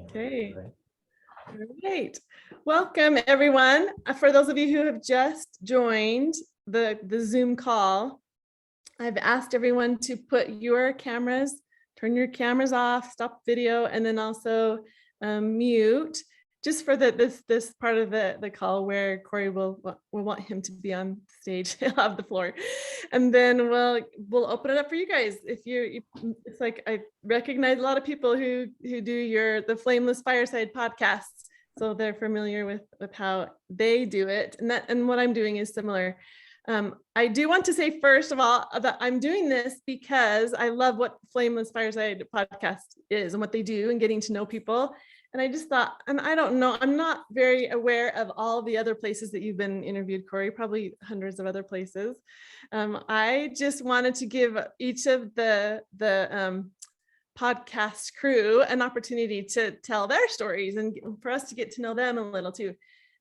Okay. All right. Welcome, everyone. For those of you who have just joined the Zoom call, I've asked everyone to put your cameras, turn your cameras off, stop video, and then also mute, just for this part of the call where Corey will want him to be on stage. He'll have the floor, and then we'll open it up for you guys. It's like I recognize a lot of people who do the Flameless Fireside podcasts, so they're familiar with how they do it, and what I'm doing is similar. I do want to say, first of all, that I'm doing this because I love what Flameless Fireside podcast is and what they do and getting to know people. And I just thought, and I don't know, I'm not very aware of all the other places that you've been interviewed, Corey, probably hundreds of other places. I just wanted to give each of the podcast crew an opportunity to tell their stories and for us to get to know them a little too.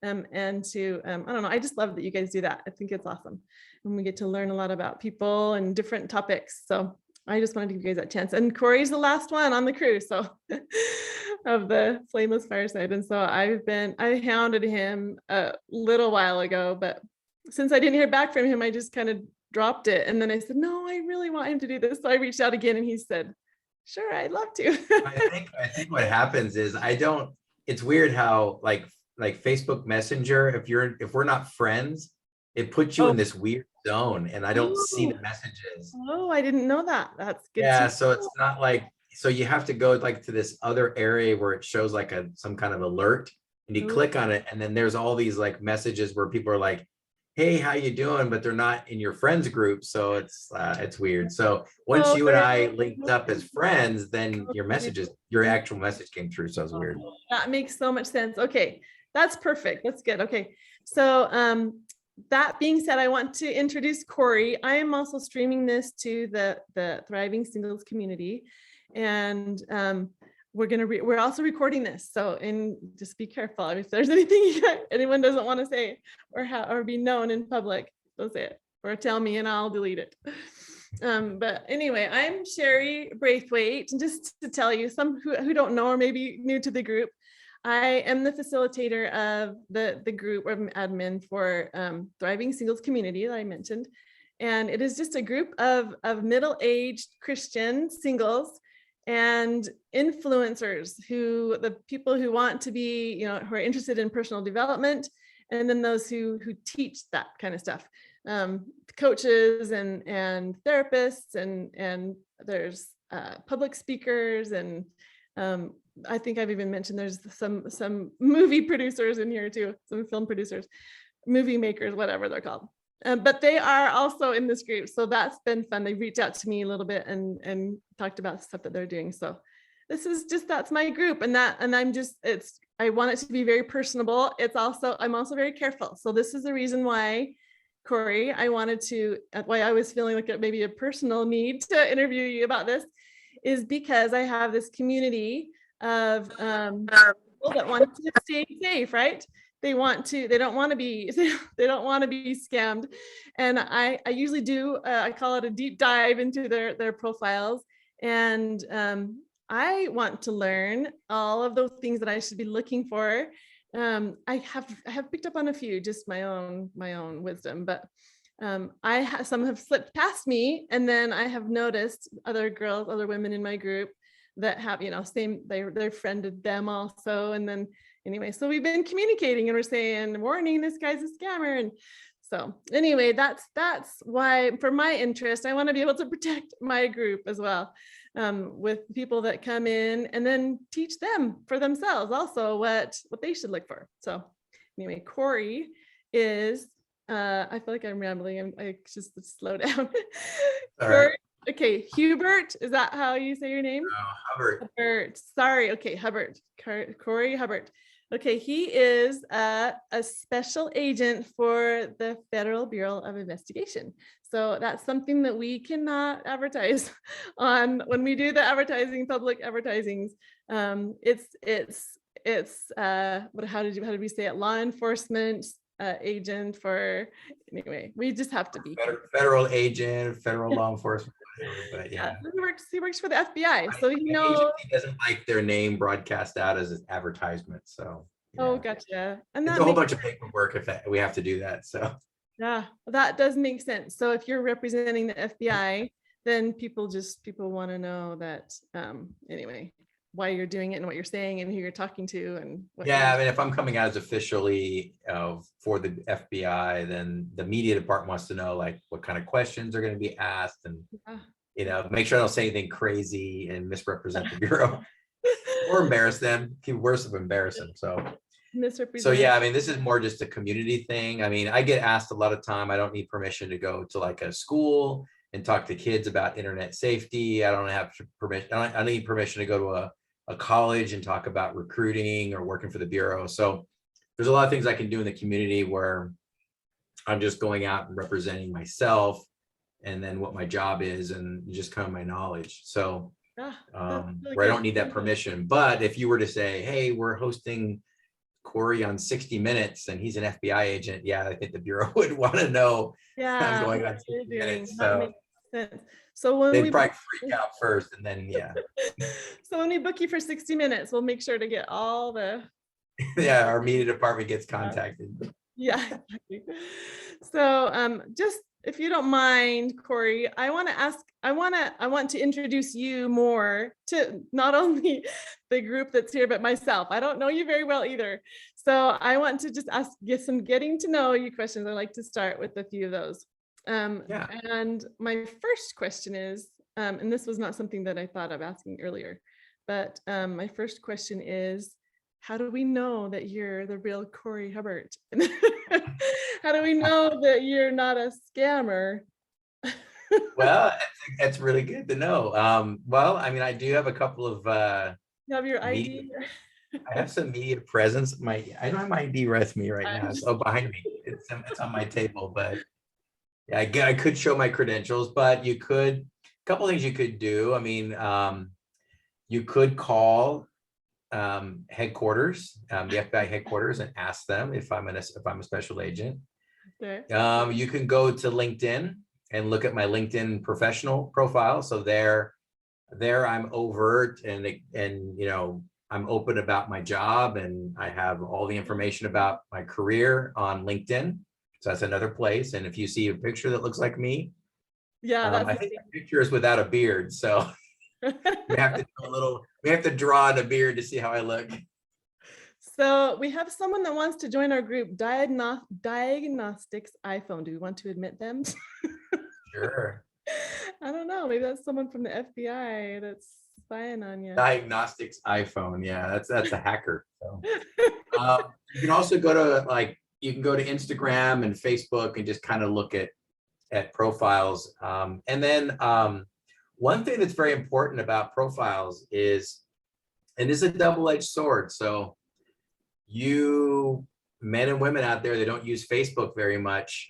I don't know, I just love that you guys do that. I think it's awesome. And we get to learn a lot about people and different topics. So I just wanted to give you guys that chance. And Corey's the last one on the crew, so of the Flameless Fireside. And so I hounded him a little while ago, but since I didn't hear back from him, I just kind of dropped it. And then I said, no, I really want him to do this. So I reached out again and he said, sure, I'd love to. I think what happens is it's weird how like Facebook Messenger, if we're not friends, it puts you in this weird zone and I don't see the messages. Oh, I didn't know that. That's good. Yeah, so it's not like, so you have to go like to this other area where it shows like some kind of alert and you click on it and then there's all these like messages where people are like, hey, how you doing? But they're not in your friends group. So it's weird. So once you and I linked up as friends, then your actual message came through. So it's weird. That makes so much sense. Okay. That's perfect. That's good. Okay. So that being said, I want to introduce Corey. I am also streaming this to the Thriving Singles community. And we're also recording this. So just be careful. If there's anything anyone doesn't want to say or be known in public, don't say it or tell me and I'll delete it. But anyway, I'm Sherry Braithwaite. And just to tell you, some who don't know or maybe new to the group, I am the facilitator of the group or admin for Thriving Singles Community that I mentioned. And it is just a group of middle-aged Christian singles and influencers the people who want to be, who are interested in personal development, and then those who teach that kind of stuff. Coaches and therapists and there's public speakers and I think I've even mentioned there's some movie producers in here too, some film producers, movie makers, whatever they're called. But they are also in this group. So that's been fun. They reached out to me a little bit and talked about stuff that they're doing. So that's my group. I want it to be very personable. I'm also very careful. So this is the reason why, Corey, why I was feeling like it maybe a personal need to interview you about this is because I have this community of people that want to stay safe, right? They don't want to be scammed. And I usually do, I call it a deep dive into their profiles. And I want to learn all of those things that I should be looking for. I have picked up on a few, just my own wisdom, but some have slipped past me. And then I have noticed other women in my group that have, they friended them also. And then anyway, so we've been communicating and we're saying, warning, this guy's a scammer. And so anyway, that's why for my interest, I want to be able to protect my group as well, with people that come in and then teach them for themselves also what they should look for. So anyway, Corey is, I feel like I'm rambling. I just slow down. All right. Okay, Hubbert, is that how you say your name? Hubbert. Hubbert. Sorry. Okay, Hubbert. Corey Hubbert. Okay, he is a special agent for the Federal Bureau of Investigation. So that's something that we cannot advertise on when we do the public advertisings. How did we say it? Law enforcement agent for, anyway, we just have to be federal agent, federal law enforcement. But Yeah, yeah, so he works for the FBI. my, So he my knows. agency doesn't like their name broadcast out as an advertisement. So Oh, yeah, gotcha. And it's that a whole makes, bunch of paperwork if we have to do that. So yeah, that does make sense. So if you're representing the FBI, then people want to know that, anyway, why you're doing it and what you're saying and who you're talking to and what yeah, you're. I mean, if I'm coming out as officially for the FBI, then the media department wants to know like what kind of questions are going to be asked, and make sure I don't say anything crazy and misrepresent the bureau or embarrass them. Keep worse of embarrass them. So Misrepresent. yeah, I mean, this is more just a community thing. I mean, I get asked a lot of time. I don't need permission to go to like a school and talk to kids about internet safety. I don't have permission. I don't need permission to go to a college and talk about recruiting or working for the bureau. So there's a lot of things I can do in the community where I'm just going out and representing myself and then what my job is and just kind of my knowledge. So That's really where I don't good. need that permission. But if you were to say, hey, we're hosting Corey on 60 Minutes and he's an FBI agent, yeah, I think the bureau would want to know I'm Yeah, going what on you're 60 doing. Minutes. That So makes sense. So when they'd we probably freak out first and then, yeah. so when we book you for 60 minutes, we'll make sure to get all the. Yeah, our media department gets contacted. Yeah, exactly. So just if you don't mind, Corey, I want to introduce you more to not only the group that's here, but myself. I don't know you very well either. So I want to just get some getting to know you questions. I like to start with a few of those. Yeah. And my first question is, and this was not something that I thought of asking earlier, but my first question is, how do we know that you're the real Corey Hubbert? How do we know that you're not a scammer? Well, that's really good to know. Well, I mean, I do have a couple of You have your media. ID? I have some media presence. I don't have my ID with me right now. I'm It's just behind me. It's on my table, but yeah, I could show my credentials, but a couple things you could do. I mean, you could call headquarters, the FBI headquarters, and ask them if I'm a special agent. there. You can go to LinkedIn and look at my LinkedIn professional profile. So there I'm overt and I'm open about my job and I have all the information about my career on LinkedIn. So that's another place. And if you see a picture that looks like me, Yeah, I think the picture is without a beard. So we have to do we have to draw on a beard to see how I look. So we have someone that wants to join our group, Diagnostics iPhone. Do we want to admit them? Sure. I don't know. Maybe that's someone from the FBI that's spying on you. Diagnostics iPhone. Yeah, that's a hacker. So you can also go to Instagram and Facebook and just kind of look at profiles. And then one thing that's very important about profiles is, and this is a double-edged sword. So you men and women out there that don't use Facebook very much,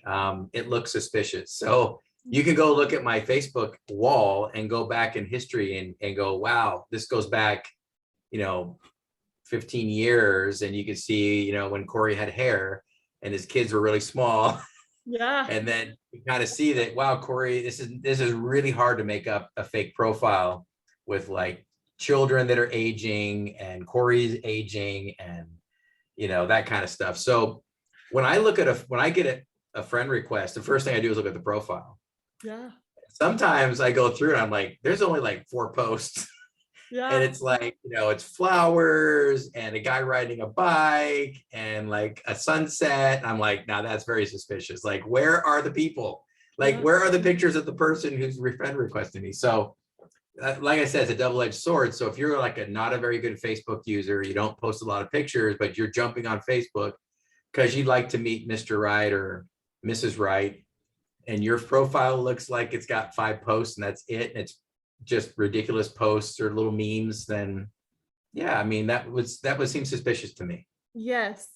it looks suspicious. So you can go look at my Facebook wall and go back in history and go, wow, this goes back, 15 years. And you can see, when Corey had hair and his kids were really small. Yeah. And then you kind of see that, wow, Corey, this is really hard to make up a fake profile with like children that are aging and Corey's aging and, that kind of stuff. So when I get a friend request, the first thing I do is look at the profile. Yeah. Sometimes I go through and I'm like, there's only like 4 posts. Yeah. And it's like, it's flowers and a guy riding a bike and like a sunset. I'm like, now that's very suspicious. Like, where are the people? Like, where are the pictures of the person who's friend requesting me? So like I said, it's a double-edged sword. So if you're like not a very good Facebook user, you don't post a lot of pictures, but you're jumping on Facebook because you'd like to meet Mr. Right or Mrs. Right, and your profile looks like it's got 5 posts and that's it, and it's just ridiculous posts or little memes, then yeah, I mean, that would seem suspicious to me. Yes,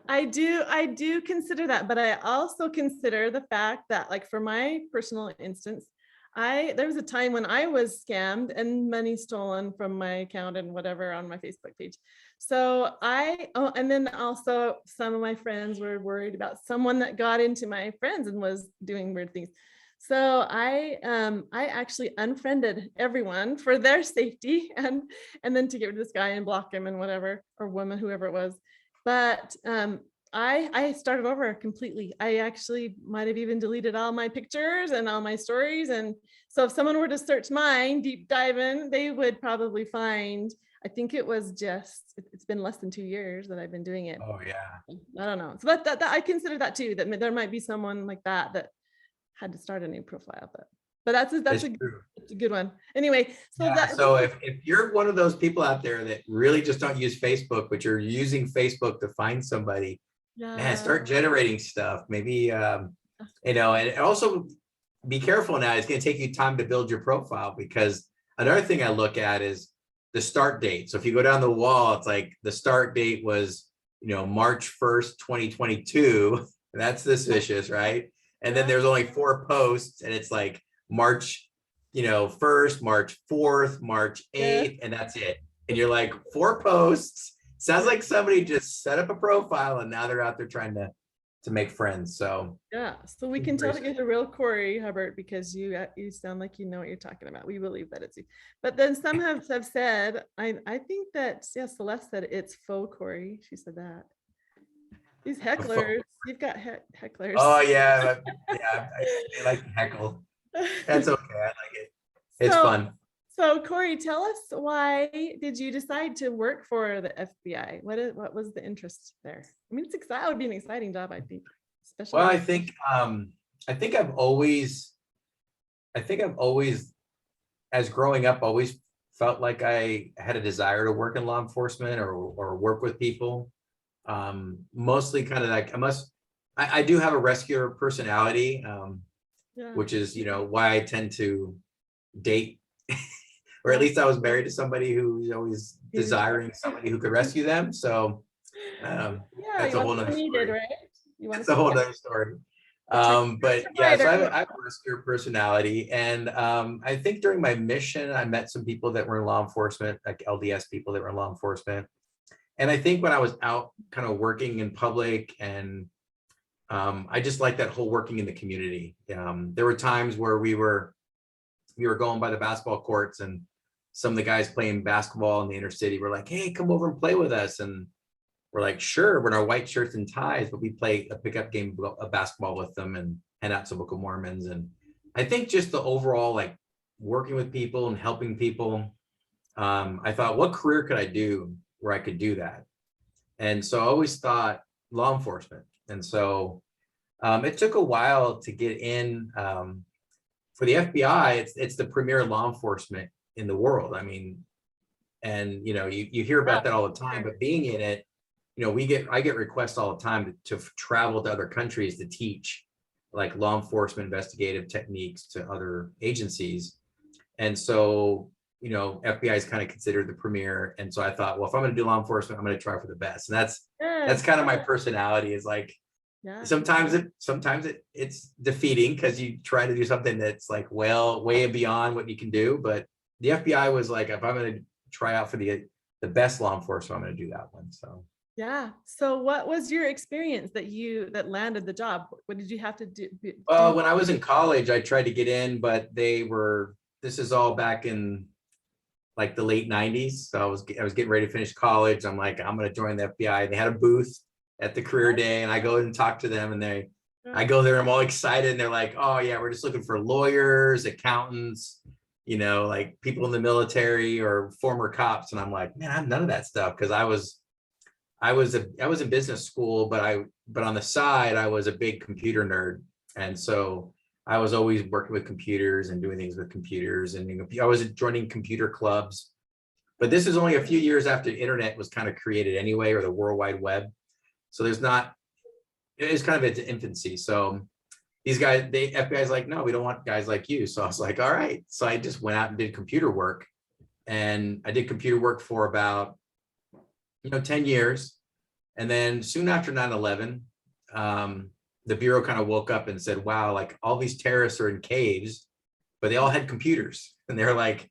I do consider that, but I also consider the fact that, like, for my personal instance, there was a time when I was scammed and money stolen from my account and whatever on my Facebook page. So and then also some of my friends were worried about someone that got into my friends and was doing weird things. So I actually unfriended everyone for their safety and then to get rid of this guy and block him and whatever, or woman, whoever it was. But I started over completely. I actually might have even deleted all my pictures and all my stories. And so if someone were to search mine, deep dive in, they would probably find, I think it was just, it's been less than 2 years that I've been doing it. Oh yeah. I don't know. So that I consider that too, that there might be someone like that had to start a new profile, but that's That's a true. good one. Anyway, so Yeah, that so if you're one of those people out there that really just don't use Facebook, but you're using Facebook to find somebody, man, yeah, start generating stuff. Maybe and also be careful now. It's going to take you time to build your profile, because another thing I look at is the start date. So if you go down the wall, it's like the start date was, March 1st, 2022. That's suspicious, right? And then there's only 4 posts, and it's like March, 1st, March 4th, March 8th, and that's it. And you're like, 4 posts. Sounds like somebody just set up a profile and now they're out there trying to make friends. So yeah. So we can tell that you're the real Corey Hubbert because you sound like you know what you're talking about. We believe that it's you. But then some have said, I think that Celeste said it's faux Corey. She said that. These hecklers, you've got hecklers. Oh yeah, I like to heckle. That's okay. I like it. It's fun. So Corey, tell us, why did you decide to work for the FBI? What was the interest there? I mean, that would be an exciting job, I think. Especially. Well, I think I've always, as growing up, always felt like I had a desire to work in law enforcement or work with people. Mostly kind of like I do have a rescuer personality, which is, why I tend to date, or at least I was married to somebody who's always desiring somebody who could rescue them. So that's a whole nother story. Right? That's a whole nother story. But yeah, so I have a rescuer personality, and I think during my mission, I met some people that were in law enforcement, like LDS people that were in law enforcement. And I think when I was out kind of working in public, and I just like that whole working in the community. There were times where we were going by the basketball courts, and some of the guys playing basketball in the inner city were like, "Hey, come over and play with us." And we're like, "Sure," we're in our white shirts and ties, but we play a pickup game of basketball with them and hand out some Book of Mormons. And I think just the overall, like, working with people and helping people, I thought, what career could I do where I could do that? And so I always thought law enforcement. And so it took a while to get in. For the FBI, it's the premier law enforcement in the world. I mean, and you hear about that all the time, but being in it, I get requests all the time to travel to other countries to teach like law enforcement investigative techniques to other agencies. And so, FBI is kind of considered the premier. And so I thought, well, if I'm going to do law enforcement, I'm going to try for the best. And that's kind of my personality, is like, sometimes it's defeating because you try to do something that's like, well, way beyond what you can do. But the FBI was like, if I'm going to try out for the best law enforcement, I'm going to do that one. So yeah. So what was your experience that landed the job? What did you have to do? Well, when I was in college, I tried to get in, but this is all back in like the late 90s. So I was getting ready to finish college. I'm like, I'm going to join the FBI. They had a booth at the career day, and I go and talk to them, and I go there, I'm all excited, and they're like, "Oh yeah, we're just looking for lawyers, accountants, like people in the military or former cops." And I'm like, man, I'm none of that stuff, because I was in business school, but on the side, I was a big computer nerd. And so I was always working with computers and doing things with computers, and I was joining computer clubs. But this is only a few years after the internet was kind of created anyway, or the World Wide Web. So it's kind of its infancy. So these guys, the FBI is like, "No, we don't want guys like you." So I was like, all right. So I just went out and did computer work, and I did computer work for about 10 years. And then soon after 9/11, the Bureau kind of woke up and said, wow, like all these terrorists are in caves, but they all had computers. And they're like,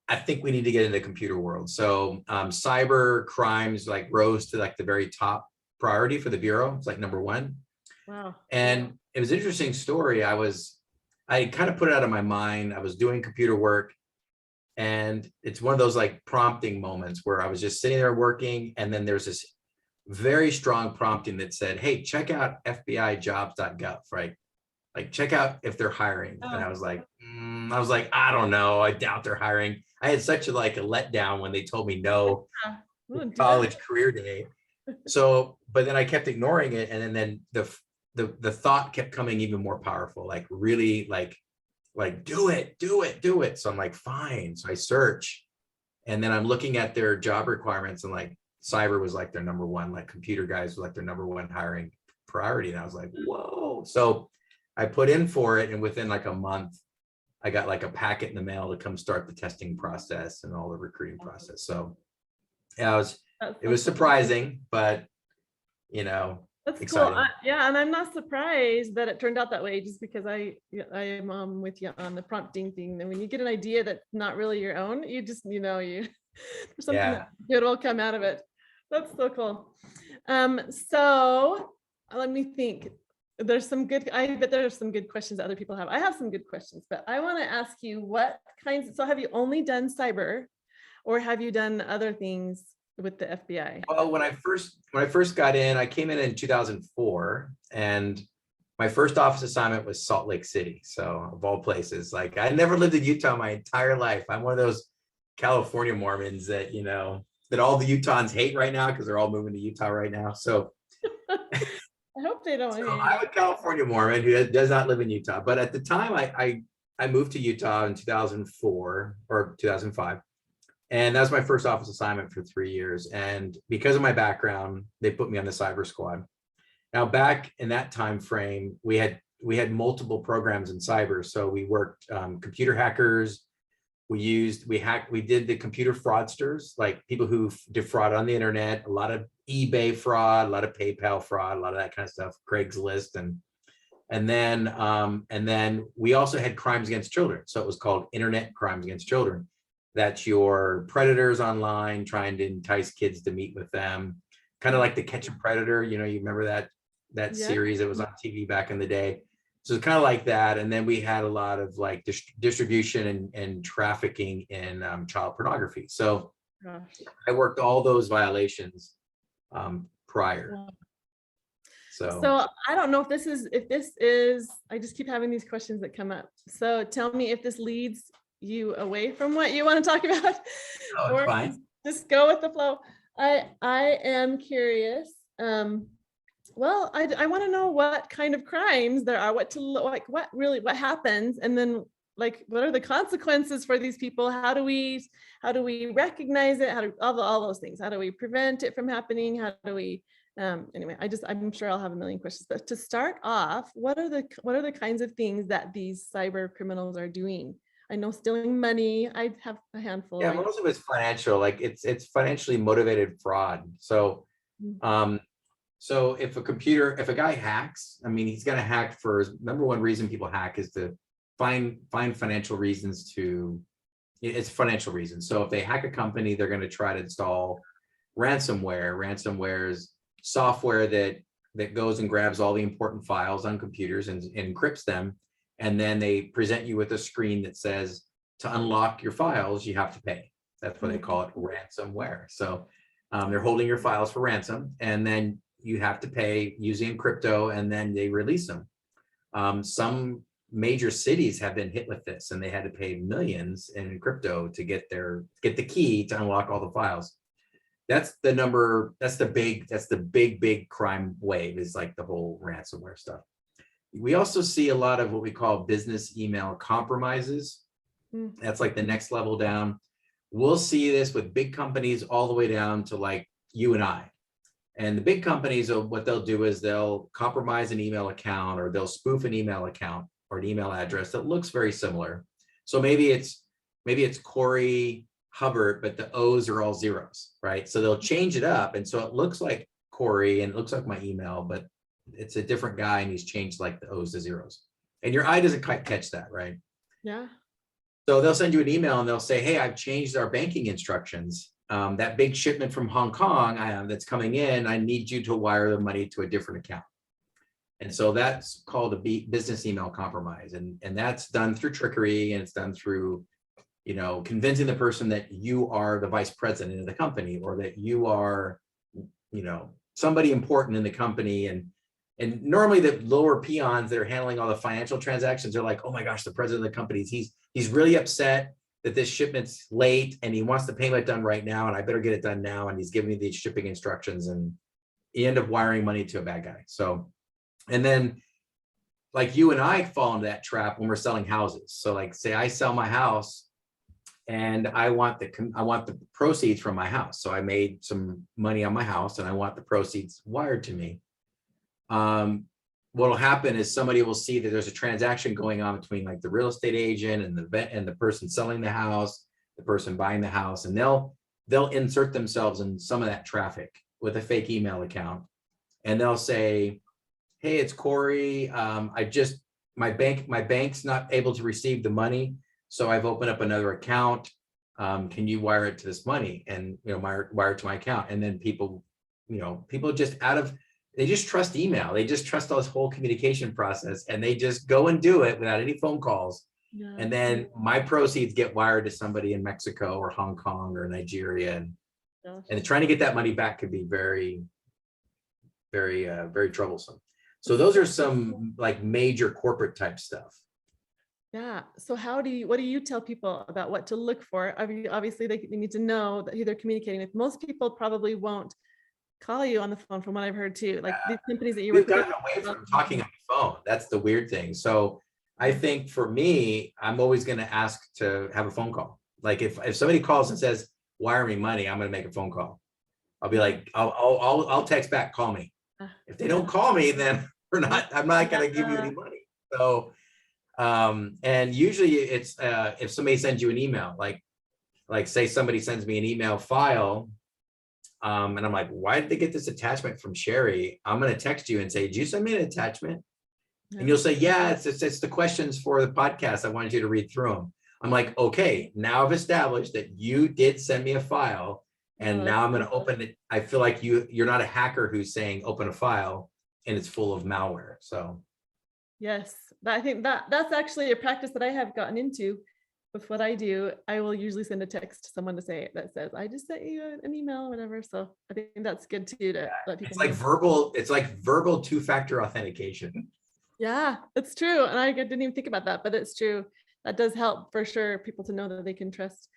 I think we need to get into the computer world. So cyber crimes like rose to like the very top priority for the Bureau. It's like number one. Wow. And it was an interesting story. I was I kind of put it out of my mind. I was doing computer work, and it's one of those like prompting moments where I was just sitting there working, and then there's this very strong prompting that said, hey, check out FBIjobs.gov, right? Like, check out if they're hiring. And I was like, I don't know. I doubt they're hiring. I had such a letdown when they told me no, college career day. So, but then I kept ignoring it. And then the thought kept coming even more powerful, like really like do it. So I'm like, fine. So I search, and then I'm looking at their job requirements, and like cyber was like their number one, like computer guys were like their number one hiring priority. And I was like, whoa. So I put in for it, and within like a month, I got like a packet in the mail to come start the testing process and all the recruiting process. So yeah, it was surprising, but that's exciting. cool. Yeah, and I'm not surprised that it turned out that way, just because I am with you on the prompting thing. And when you get an idea that's not really your own, you just there's something good will come out of it. That's so cool. So let me think. I bet there's some good questions that other people have. I have some good questions, but I want to ask you so have you only done cyber, or have you done other things with the FBI? Well, when I first got in, I came in 2004, and my first office assignment was Salt Lake City. So of all places, like I never lived in Utah my entire life. I'm one of those California Mormons that, that all the Utahns hate right now because they're all moving to Utah right now. So I hope they don't. So I'm a California Mormon who does not live in Utah. But at the time, I moved to Utah in 2004 or 2005. And that was my first office assignment for 3 years. And because of my background, they put me on the cyber squad. Now, back in that time frame, we had multiple programs in cyber. So we worked computer hackers. We did the computer fraudsters, like people who defraud on the internet, a lot of eBay fraud, a lot of PayPal fraud, a lot of that kind of stuff, Craigslist. And then we also had crimes against children. So it was called internet crimes against children. That's your predators online trying to entice kids to meet with them. Kind of like the Catch a Predator, you remember that series that was on TV back in the day. So it's kind of like that. And then we had a lot of like distribution and trafficking in child pornography. So I worked all those violations prior. So I don't know if this is, I just keep having these questions that come up. So tell me if this leads you away from what you want to talk about. Oh, it's fine. Just go with the flow. I am curious. Well, I want to know what kind of crimes there are, what happens, and then like what are the consequences for these people? How do we recognize it? All those things? How do we prevent it from happening? How do we anyway, I'm sure I'll have a million questions, but to start off, what are the kinds of things that these cyber criminals are doing? I know stealing money, I have a handful. Yeah, most of it's financial, like it's financially motivated fraud. So so if a guy hacks, I mean, he's going to hack for number one reason people hack is to find financial reasons it's financial reasons. So if they hack a company, they're going to try to install ransomware. Ransomware is software that goes and grabs all the important files on computers and encrypts them. And then they present you with a screen that says, to unlock your files, you have to pay. That's what they call it, ransomware. So they're holding your files for ransom, and then you have to pay using crypto, and then they release them. Some major cities have been hit with this, and they had to pay millions in crypto to get the key to unlock all the files. That's the big crime wave, is like the whole ransomware stuff. We also see a lot of what we call business email compromises. That's like the next level down. We'll see this with big companies all the way down to like you and I. And the big companies, what they'll do is they'll compromise an email account, or they'll spoof an email account or an email address that looks very similar. So maybe it's Corey Hubbert, but the O's are all zeros, right? So they'll change it up. And so it looks like Corey and it looks like my email, but it's a different guy, and he's changed like the O's to zeros. And your eye doesn't quite catch that, right? Yeah. So they'll send you an email and they'll say, hey, I've changed our banking instructions. That big shipment from Hong Kong that's coming in, I need you to wire the money to a different account. And so that's called a business email compromise. And that's done through trickery, and it's done through, convincing the person that you are the vice president of the company, or that you are, somebody important in the company. And normally the lower peons that are handling all the financial transactions are like, oh my gosh, the president of the company, he's really upset that this shipment's late and he wants the payment done right now, and I better get it done now. And he's giving me these shipping instructions, and you end up wiring money to a bad guy. So, and then like you and I fall into that trap when we're selling houses. So like, say I sell my house and I want the proceeds from my house. So I made some money on my house and I want the proceeds wired to me. What'll happen is somebody will see that there's a transaction going on between like the real estate agent and the person selling the house, the person buying the house, and they'll insert themselves in some of that traffic with a fake email account. And they'll say, hey, it's Corey. My bank's not able to receive the money, so I've opened up another account. Can you wire it to this money? And wire it to my account. And then people just they just trust email. They just trust this whole communication process, and they just go and do it without any phone calls. Yeah. And then my proceeds get wired to somebody in Mexico or Hong Kong or Nigeria. And trying to get that money back could be very, very, very troublesome. So those are some like major corporate type stuff. Yeah. So what do you tell people about what to look for? Obviously they need to know that who they're communicating with. Most people probably won't call you on the phone, from what I've heard too. Like these companies that you work with. We've gotten away from talking on the phone. That's the weird thing. So I think for me, I'm always going to ask to have a phone call. Like if somebody calls and says, wire me money, I'm going to make a phone call. I'll be like, I'll text back, call me. If they don't call me, then I'm not going to give you any money. So, and usually it's, if somebody sends you an email, like say somebody sends me an email file, and I'm like, why did they get this attachment from Sherry? I'm going to text you and say, did you send me an attachment? Yeah. And you'll say, yeah, it's the questions for the podcast. I wanted you to read through them. I'm like, okay, now I've established that you did send me a file, and now I'm going to open it. I feel like you're not a hacker who's saying open a file and it's full of malware. So yes, I think that's actually a practice that I have gotten into. With what I do, I will usually send a text to someone that says, I just sent you an email or whatever. So I think that's good too, to let people know. It's like verbal two-factor authentication. Yeah, it's true. And I didn't even think about that, but it's true. That does help for sure, people to know that they can trust.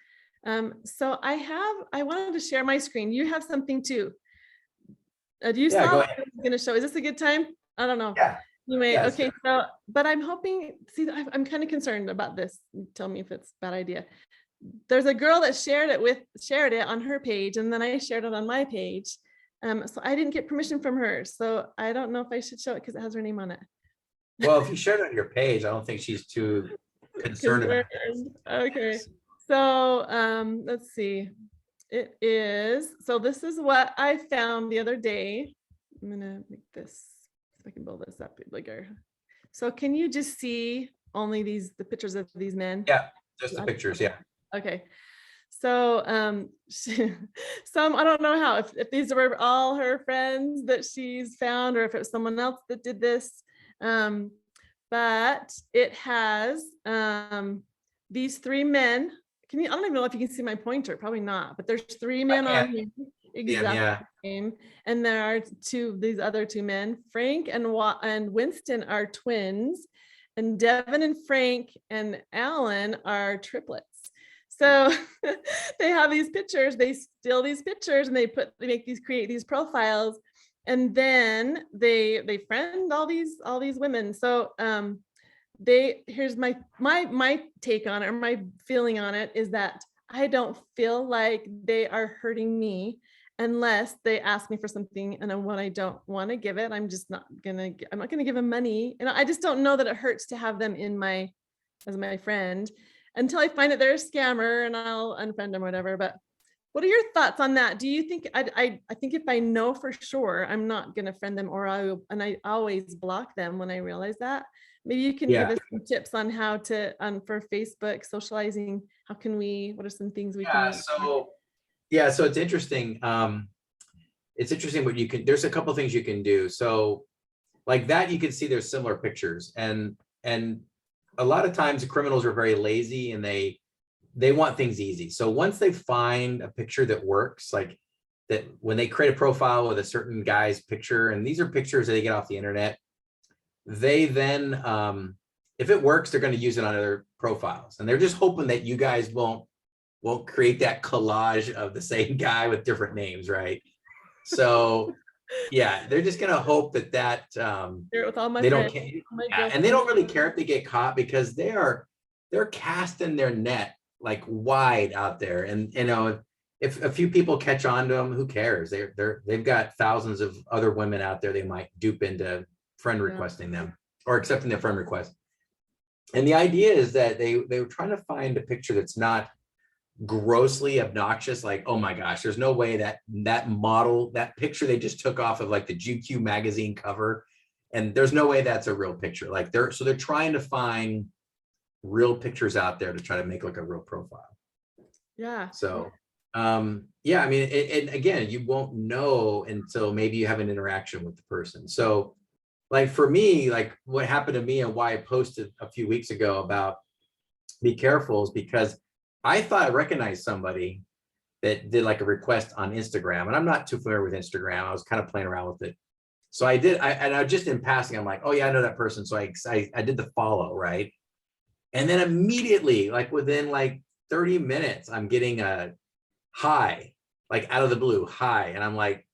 So I wanted to share my screen. You have something too. Do you saw what I was going to show? Is this a good time? I don't know. Yeah. Anyway, okay, so, but I'm hoping, I'm kind of concerned about this. Tell me if it's a bad idea. There's a girl that shared it on her page, and then I shared it on my page. So I didn't get permission from her. So I don't know if I should show it because it has her name on it. Well, if you shared it on your page, I don't think she's too concerned about it. Okay, so let's see. It is, so this is what I found the other day. I'm gonna make this, if I can build this up bigger. So can you just see only the pictures of these men? Yeah, just the pictures, yeah. Okay. So some, I don't know how, if these were all her friends that she's found, or if it was someone else that did this. But it has these three men. I don't even know if you can see my pointer, probably not, but there's three men on here. Exactly. Yeah. And there are these other two men, Frank and Winston are twins, and Devin and Frank and Alan are triplets. So they have these pictures, they steal these pictures, and they create these profiles, and then they friend all these women. So here's my take on it, or my feeling on it, is that I don't feel like they are hurting me unless they ask me for something, and when I don't want to give it, I'm not gonna give them money. And I just don't know that it hurts to have them as my friend until I find that they're a scammer, and I'll unfriend them or whatever. But what are your thoughts on that? Do you think, I think if I know for sure, I'm not gonna friend them, and I always block them when I realize that. Maybe you can give us some tips on how to, for Facebook socializing, what are some things we can? So it's interesting. It's interesting what you can, there's a couple of things you can do. So like that, you can see there's similar pictures. And a lot of times the criminals are very lazy and they want things easy. So once they find a picture that works, like that, when they create a profile with a certain guy's picture, and these are pictures that they get off the internet, they then, if it works, they're going to use it on other profiles. And they're just hoping that you guys won't create that collage of the same guy with different names, right? So yeah, they're just going to hope that Share it with all my they friends. don't care. My Yeah, and they don't really care if they get caught, because they're casting their net like wide out there. And you know, if a few people catch on to them, who cares? They've got thousands of other women out there they might dupe into friend requesting them or accepting their friend request. And the idea is that they were trying to find a picture that's not grossly obnoxious, like, oh my gosh, there's no way that model, that picture they just took off of like the GQ magazine cover, and there's no way that's a real picture. Like they're trying to find real pictures out there to try to make like a real profile. Yeah. So yeah, I mean, and again, you won't know until maybe you have an interaction with the person. So like for me, like what happened to me and why I posted a few weeks ago about be careful is because I thought I recognized somebody that did like a request on Instagram, and I'm not too familiar with Instagram. I was kind of playing around with it. So I did, and I just in passing, I'm like, oh yeah, I know that person. So I did the follow, right? And then immediately, like within like 30 minutes, I'm getting a hi, like out of the blue, hi. And I'm like,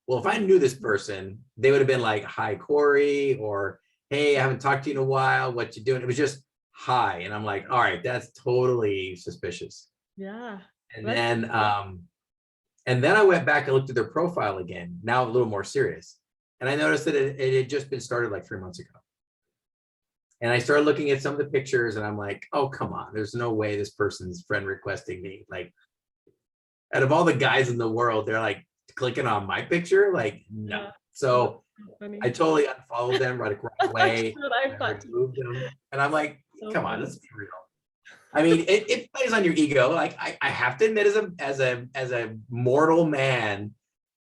well, if I knew this person, they would have been like, hi, Corey, or hey, I haven't talked to you in a while. What you doing? It was just hi. And I'm like, all right, that's totally suspicious. Yeah. And then I went back and looked at their profile again, now a little more serious. And I noticed that it had just been started like 3 months ago. And I started looking at some of the pictures and I'm like, oh, come on, there's no way this person's friend requesting me. Like, out of all the guys in the world, they're like clicking on my picture. Like, no. Yeah. So I totally unfollowed them right away. Removed them. And I'm like, come on, let's be real. I mean, it plays on your ego. Like I have to admit, as a mortal man,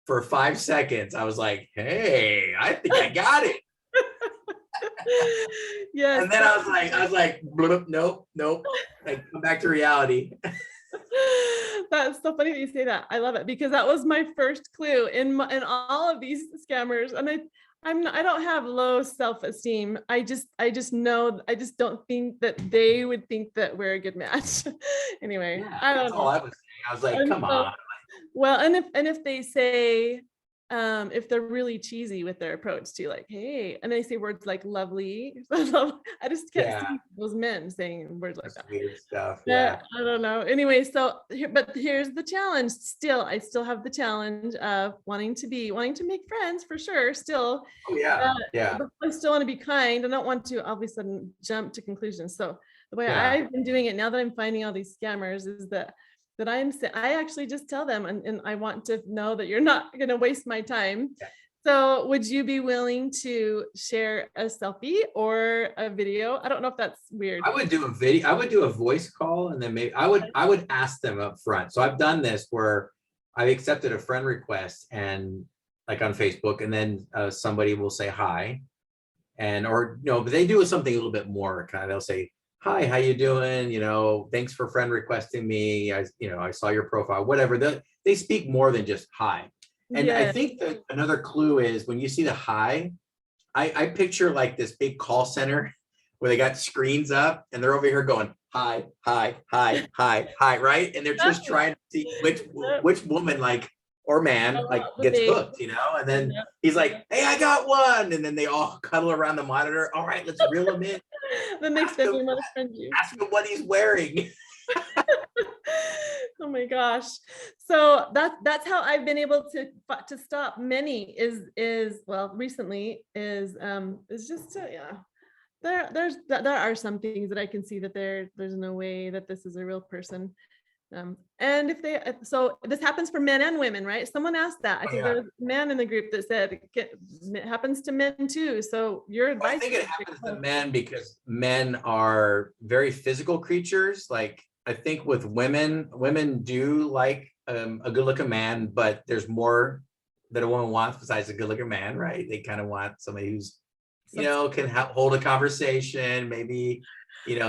for 5 seconds, I was like, hey, I think I got it. Yes. And then I was like, nope. Like, come back to reality. That's so funny that you say that. I love it, because that was my first clue in all of these scammers. And I don't have low self-esteem. I just know, I just don't think that they would think that we're a good match. Anyway, yeah, I don't that's know. all I was saying. I was like, come on. Well, and if they say, if they're really cheesy with their approach to like, hey, and they say words like lovely, I just can't see those men saying words like that. Weird stuff. Yeah. I don't know. Anyway, so but here's the challenge. I still have the challenge of wanting to make friends for sure. Still. Oh yeah. Yeah. But I still want to be kind. I don't want to all of a sudden jump to conclusions. So the way I've been doing it now that I'm finding all these scammers is that I actually just tell them, and I want to know that you're not going to waste my time. Yeah. So would you be willing to share a selfie or a video? I don't know if that's weird. I would do a video. I would do a voice call, and then maybe I would ask them up front. So I've done this where I've accepted a friend request and like on Facebook, and then somebody will say hi, or but they do something a little bit more kind of. They'll say, hi, how you doing? Thanks for friend requesting me. I saw your profile, whatever. They speak more than just hi. And I think that another clue is when you see the hi, I picture like this big call center where they got screens up and they're over here going, hi, right? And they're just trying to see which woman or man gets hooked, and then he's like, hey, I got one. And then they all cuddle around the monitor. All right, let's reel him in. The next day we want to friend you. Ask him what he's wearing. Oh my gosh. So that's how I've been able to stop many recently is just there are some things that I can see that there's no way that this is a real person. And so this happens for men and women, right? Someone asked that. I think there was a man in the group that said it happens to men too. So your advice? I think it happens to men because men are very physical creatures. Like I think with women do like a good-looking man, but there's more that a woman wants besides a good-looking man, right? They kind of want somebody who's can hold a conversation, maybe,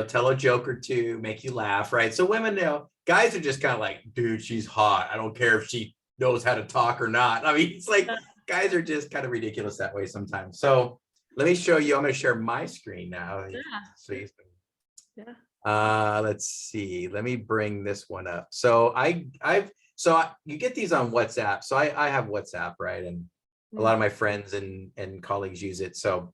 tell a joke or two, make you laugh, right? So women, guys are just kind of like, dude, she's hot. I don't care if she knows how to talk or not. I mean, it's like guys are just kind of ridiculous that way sometimes. So let me show you. I'm going to share my screen now. Yeah. So you Yeah. let's see. Let me bring this one up. So you get these on WhatsApp. So I have WhatsApp, right? And a lot of my friends and colleagues use it. So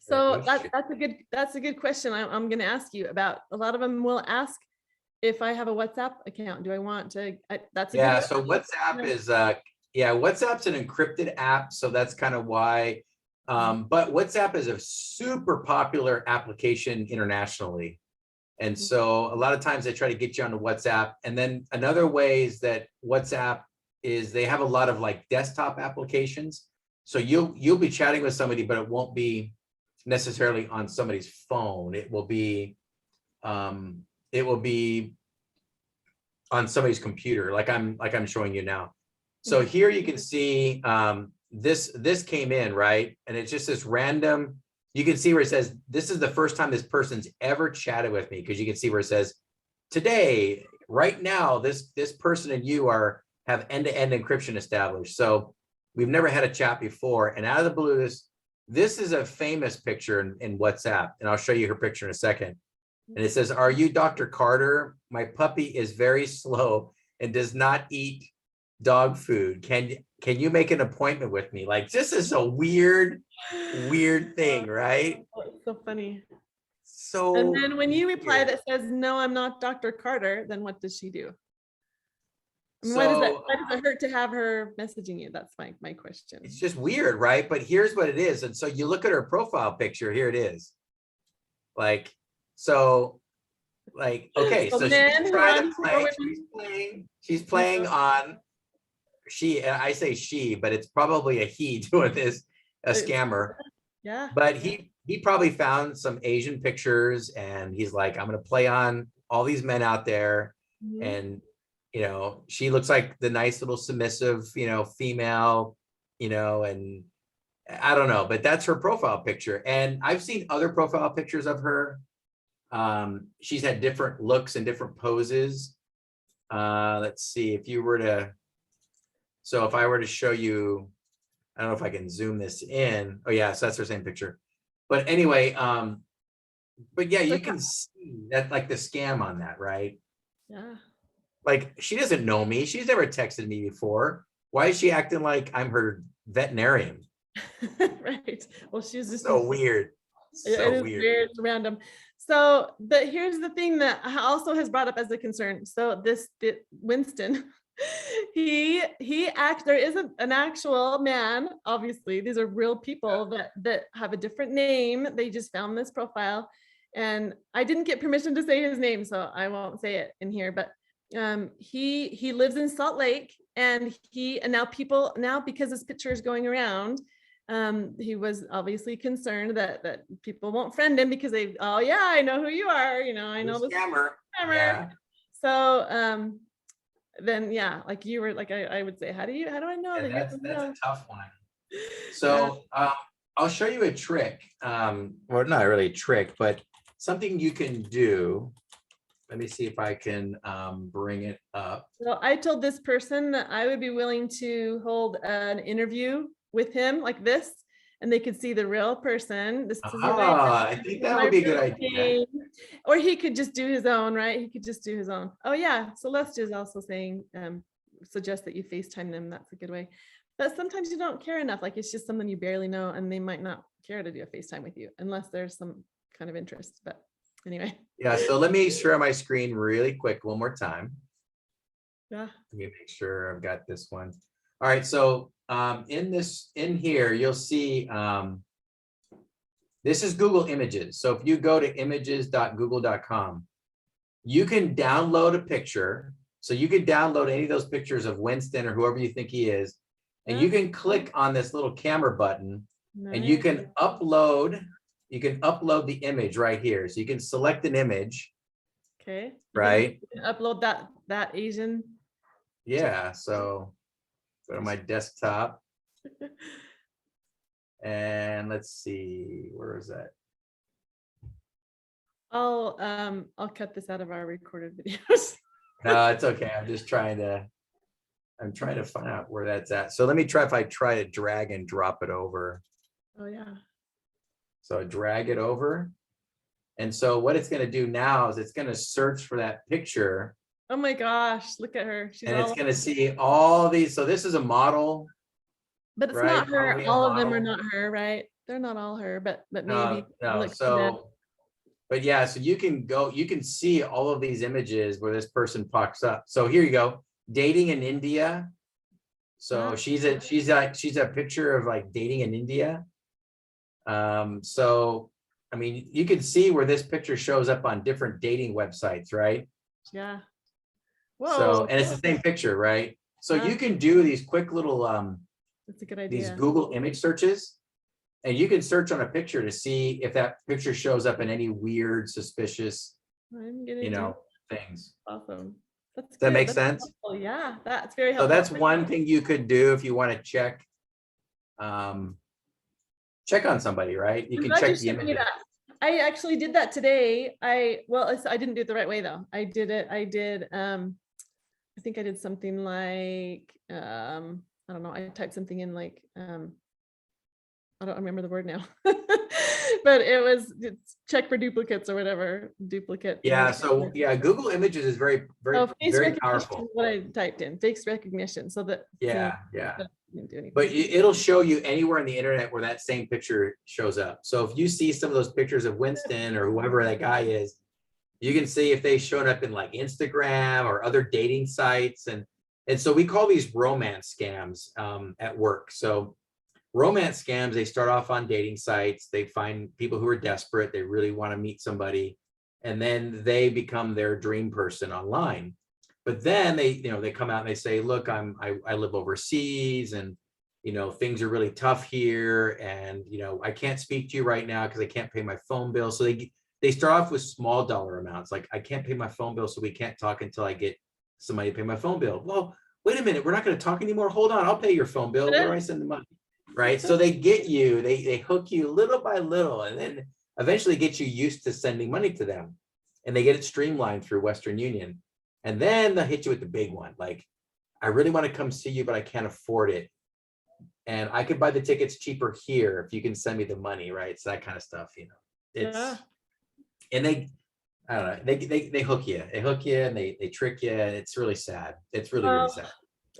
that's a good question. I'm going to ask you about. A lot of them will ask if I have a WhatsApp account. Do I want to? That's a good so WhatsApp is WhatsApp's an encrypted app. So that's kind of why. But WhatsApp is a super popular application internationally. And so a lot of times they try to get you onto WhatsApp. And then another way is that WhatsApp is they have a lot of like desktop applications. So you'll be chatting with somebody, but it won't be necessarily on somebody's phone. It will be on somebody's computer, like I'm showing you now. So here you can see this came in, right? And it's just this random. You can see where it says, this is the first time this person's ever chatted with me, because you can see where it says, today, right now, this person and you have end-to-end encryption established. So we've never had a chat before. And out of the blue, this is a famous picture in WhatsApp. And I'll show you her picture in a second. And it says, are you Dr. Carter? My puppy is very slow and does not eat dog food. Can you make an appointment with me? Like, this is a weird thing, right? Oh, it's so funny. So and then when you reply that says, no, I'm not Dr. Carter, then what does she do? I mean, why does it hurt to have her messaging you? That's my question. It's just weird, right? But here's what it is. And so you look at her profile picture, here it is. Okay, so she's trying to play, she's playing on, I say she, but it's probably a he doing this, a scammer. Yeah. But he probably found some Asian pictures and he's like, I'm going to play on all these men out there. And, she looks like the nice little submissive, female, and I don't know, but that's her profile picture. And I've seen other profile pictures of her. She's had different looks and different poses. Let's see if I were to show you, I don't know if I can zoom this in. Oh yeah, so that's her same picture. But anyway, but yeah, you can see that, like, the scam on that, right? Yeah. Like, she doesn't know me. She's never texted me before. Why is she acting like I'm her veterinarian? Right. Well, she's just so weird. So weird. It's random. So, but here's the thing that also has brought up as a concern. So Winston, there isn't an actual man. Obviously, these are real people that have a different name. They just found this profile, and I didn't get permission to say his name, so I won't say it in here. But he lives in Salt Lake, and now because this picture is going around, he was obviously concerned that people won't friend him because I know who you are, I know the scammer. Yeah. So then like you were like, I would say, how do I know? Yeah, that's a tough one. So I'll show you a trick, or not really a trick, but something you can do. Let me see if I can bring it up. So I told this person that I would be willing to hold an interview with him like this, and they could see the real person. I think that would be a good idea. Or he could just do his own, right? He could just do his own. Oh yeah, Celeste is also saying, suggest that you FaceTime them. That's a good way. But sometimes you don't care enough. Like, it's just someone you barely know, and they might not care to do a FaceTime with you unless there's some kind of interest. But anyway. Yeah, so let me share my screen really quick one more time. Yeah. Let me make sure I've got this one. All right, so in here, you'll see this is Google Images. So if you go to images.google.com, you can download a picture. So you could download any of those pictures of Winston or whoever you think he is, and you can click on this little camera button, and you can upload the image right here. So you can select an image. Okay. Right. You can upload that Asian. Yeah. So go to my desktop. And let's see, where is that? I'll cut this out of our recorded videos. No, it's okay. I'm trying to find out where that's at. So let me try, if I try to drag and drop it over. Oh yeah. So drag it over. And so what it's going to do now is it's going to search for that picture. Oh my gosh, look at her. She's And all it's going to see all these. So this is a model. but it's right? not her. Probably a All of them are model. not her, right? They're not all her, but maybe. No. Look, So, but yeah, so you can see all of these images where this person pops up. So here you go, dating in India. So Wow. she's a picture of like dating in India. So I mean, you can see where this picture shows up on different dating websites, right? Yeah. So, Whoa. and it's the same picture, right? So Yeah. you can do these quick little That's a good these idea. Google image searches, and you can search on a picture to see if that picture shows up in any weird, suspicious, I'm getting things. awesome. That's Does that good. make That's sense? helpful. Yeah, that's very So helpful. that's one thing you could do if you want to check on somebody, right? You I'm can glad check you the sent me images. that. I actually did that today. I didn't do it the right way though. I think I did something like I don't know, I typed something in like I don't remember the word now. But it's check for duplicates or whatever. Duplicate. Yeah. image. So yeah, Google Images is very, Oh, face very recognition powerful. is what I typed in. Face recognition. So that Yeah. didn't do anything. But it'll show you anywhere on the internet where that same picture shows up. So if you see some of those pictures of Winston or whoever that guy is, you can see if they showed up in like Instagram or other dating sites. And so we call these romance scams at work. So romance scams, they start off on dating sites. They find people who are desperate. They really want to meet somebody. And then they become their dream person online. But then they come out and they say, look, I live overseas, and things are really tough here, and I can't speak to you right now because I can't pay my phone bill. So they start off with small dollar amounts, like I can't pay my phone bill, so we can't talk until I get somebody to pay my phone bill. Well, wait a minute, we're not going to talk anymore. Hold on, I'll pay your phone bill. Where do I send the money? Right? So they get you, they hook you little by little, and then eventually get you used to sending money to them, and they get it streamlined through Western Union. And then they'll hit you with the big one, like, I really want to come see you, but I can't afford it. And I could buy the tickets cheaper here if you can send me the money, right? It's that kind of stuff, It's Yeah. and I don't know, they hook you. They hook you and they trick you. It's really sad. It's really, really sad.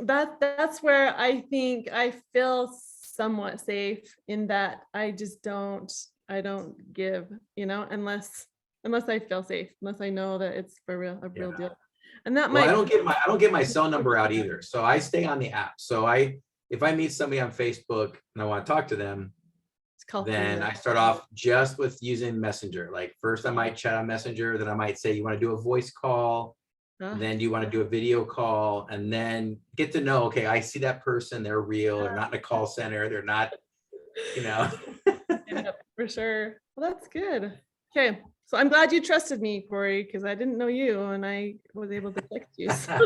That's where I think I feel somewhat safe, in that I don't give, unless I feel safe, unless I know that it's for real, a real deal. And that Well, might I don't get my cell number out either. So I stay on the app. So if I meet somebody on Facebook and I want to talk to them, then I start off just with using Messenger. Like first I might chat on Messenger, then I might say, you want to do a voice call? Then do you want to do a video call? And then get to know, okay, I see that person, they're real, they're not in a call center, they're not, Yeah, for sure. Well, that's good. Okay. So I'm glad you trusted me, Corey, because I didn't know you and I was able to text you. So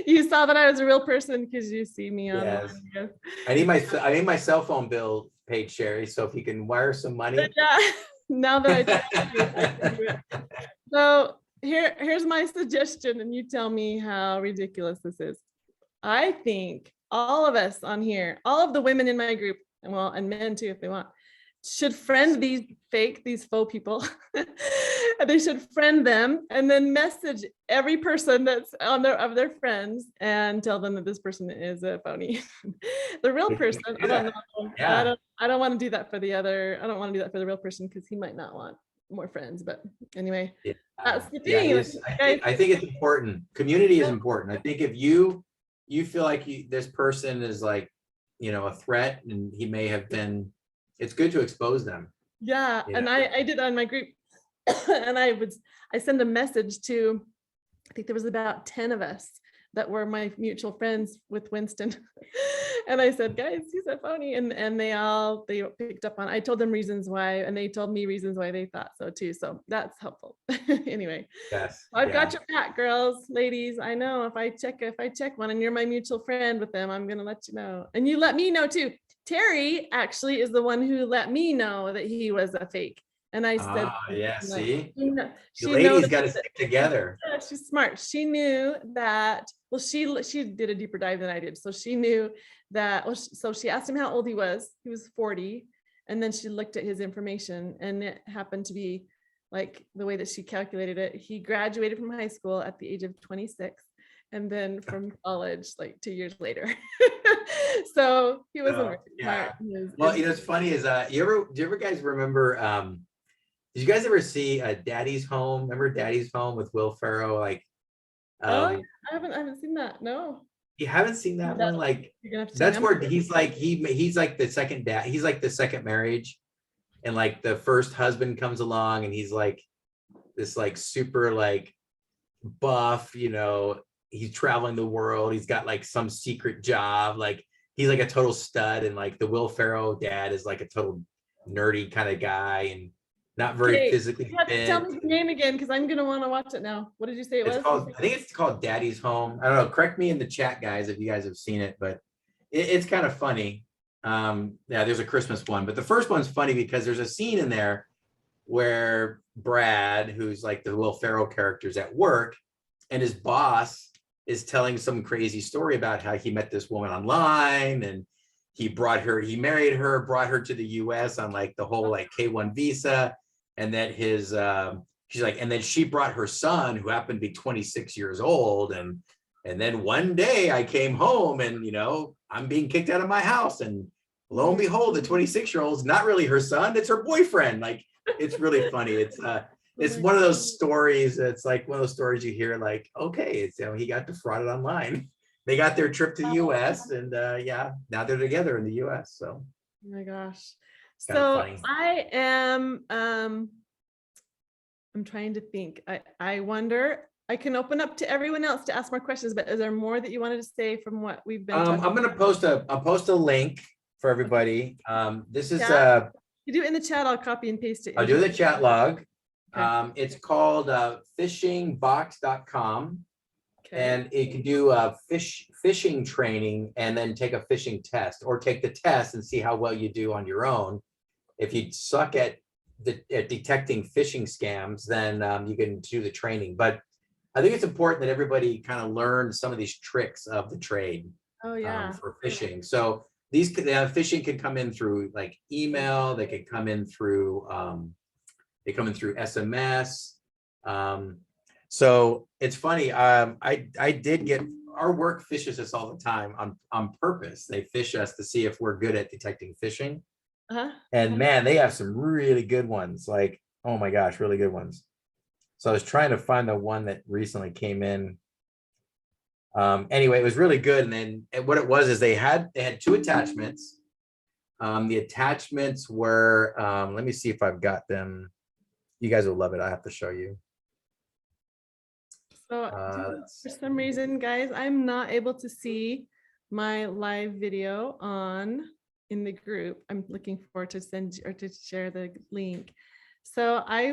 you saw that I was a real person because you see me online. Yes. I need my cell phone bill paid, Sherry. So if you can wire some money. Yeah. Now that I can do it. So here's my suggestion, and you tell me how ridiculous this is. I think all of us on here, all of the women in my group, and men too, if they want, should friend these faux people. They should friend them and then message every person that's of their friends and tell them that this person is a phony. The real person, I don't know. Yeah. I don't want to do that for the other. I don't want to do that for the real person because he might not want more friends. But anyway, that's the thing. I think it's important. Community is important. I think if you feel like this person is like, a threat, and he may have been, it's good to expose them. Yeah. And I did on my group. And I send a message to, I think there was about 10 of us that were my mutual friends with Winston. And I said, guys, he's a phony. And they picked up on, I told them reasons why, and they told me reasons why they thought so too. So that's helpful. Anyway, Yes. I've Yeah. got your back, girls, ladies. I know if I check one and you're my mutual friend with them, I'm gonna let you know. And you let me know too. Terry actually is the one who let me know that he was a fake. And I said, Yeah, like, see, you she ladies got to noticed stick together. yeah, she's smart. She knew that, well, she did a deeper dive than I did. So she knew that, well, so she asked him how old he was. He was 40. And then she looked at his information, and it happened to be like the way that she calculated it. He graduated from high school at the age of 26, and then from college like 2 years later. So he wasn't very Yeah. smart. He was Well, good. you know, it's funny is do you ever guys remember did you guys ever see Daddy's Home? Remember Daddy's Home with Will Ferrell? Like Oh, yeah, I haven't seen that. No. you haven't seen that one? Like You're gonna have to tell that's me. where he's like he's like the second dad, he's like the second marriage, and like the first husband comes along and he's like this like super like buff, you know, he's traveling the world, he's got like some secret job, like he's like a total stud, and like the Will Ferrell dad is like a total nerdy kind of guy and not very Okay, physically you have to tell fit. me the name again because I'm gonna want to watch it now. What did you say it It's was? called, I think it's called Daddy's Home. I don't know. Correct me in the chat, guys, if you guys have seen it, but it's kind of funny. Yeah, there's a Christmas one, but the first one's funny because there's a scene in there where Brad, who's like the Will Ferrell character's at work, and his boss is telling some crazy story about how he met this woman online and he married her, brought her to the US on like the whole like K-1 visa, and that his she's like, and then she brought her son who happened to be 26 years old, and then one day I came home and, you know, I'm being kicked out of my house, and lo and behold, the 26-year-old's not really her son, it's her boyfriend. Like, it's really funny. It's one of those stories. It's like one of those stories you hear like, okay, it's, you know, he got defrauded online. They got their trip to the US, and yeah, now they're together in the US. So, Oh my gosh. kind of So funny. I am I'm trying to think. I wonder, I can open up to everyone else to ask more questions, but is there more that you wanted to say from what we've been talking I'm gonna post a link for everybody. This is Yeah. You do it in the chat, I'll copy and paste it. I'll do the chat log. Okay. It's called fishingbox.com. Okay. And you can do a fishing training and then take a fishing test, or take the test and see how well you do on your own. If you suck at detecting phishing scams, then you can do the training. But I think it's important that everybody kind of learn some of these tricks of the trade. Oh yeah. For phishing. So these phishing can come in through like email. They could come in through SMS. So it's funny. I did get, our work fishes us all the time on purpose. They fish us to see if we're good at detecting phishing. And man, they have some really good ones. Like, oh my gosh, really good ones. So I was trying to find the one that recently came in. Anyway, it was really good. And then what it was is they had two attachments. The attachments were, let me see if I've got them. You guys will love it. I have to show you. So for some reason, guys, I'm not able to see my live video in the group. I'm looking forward to send or to share the link. So I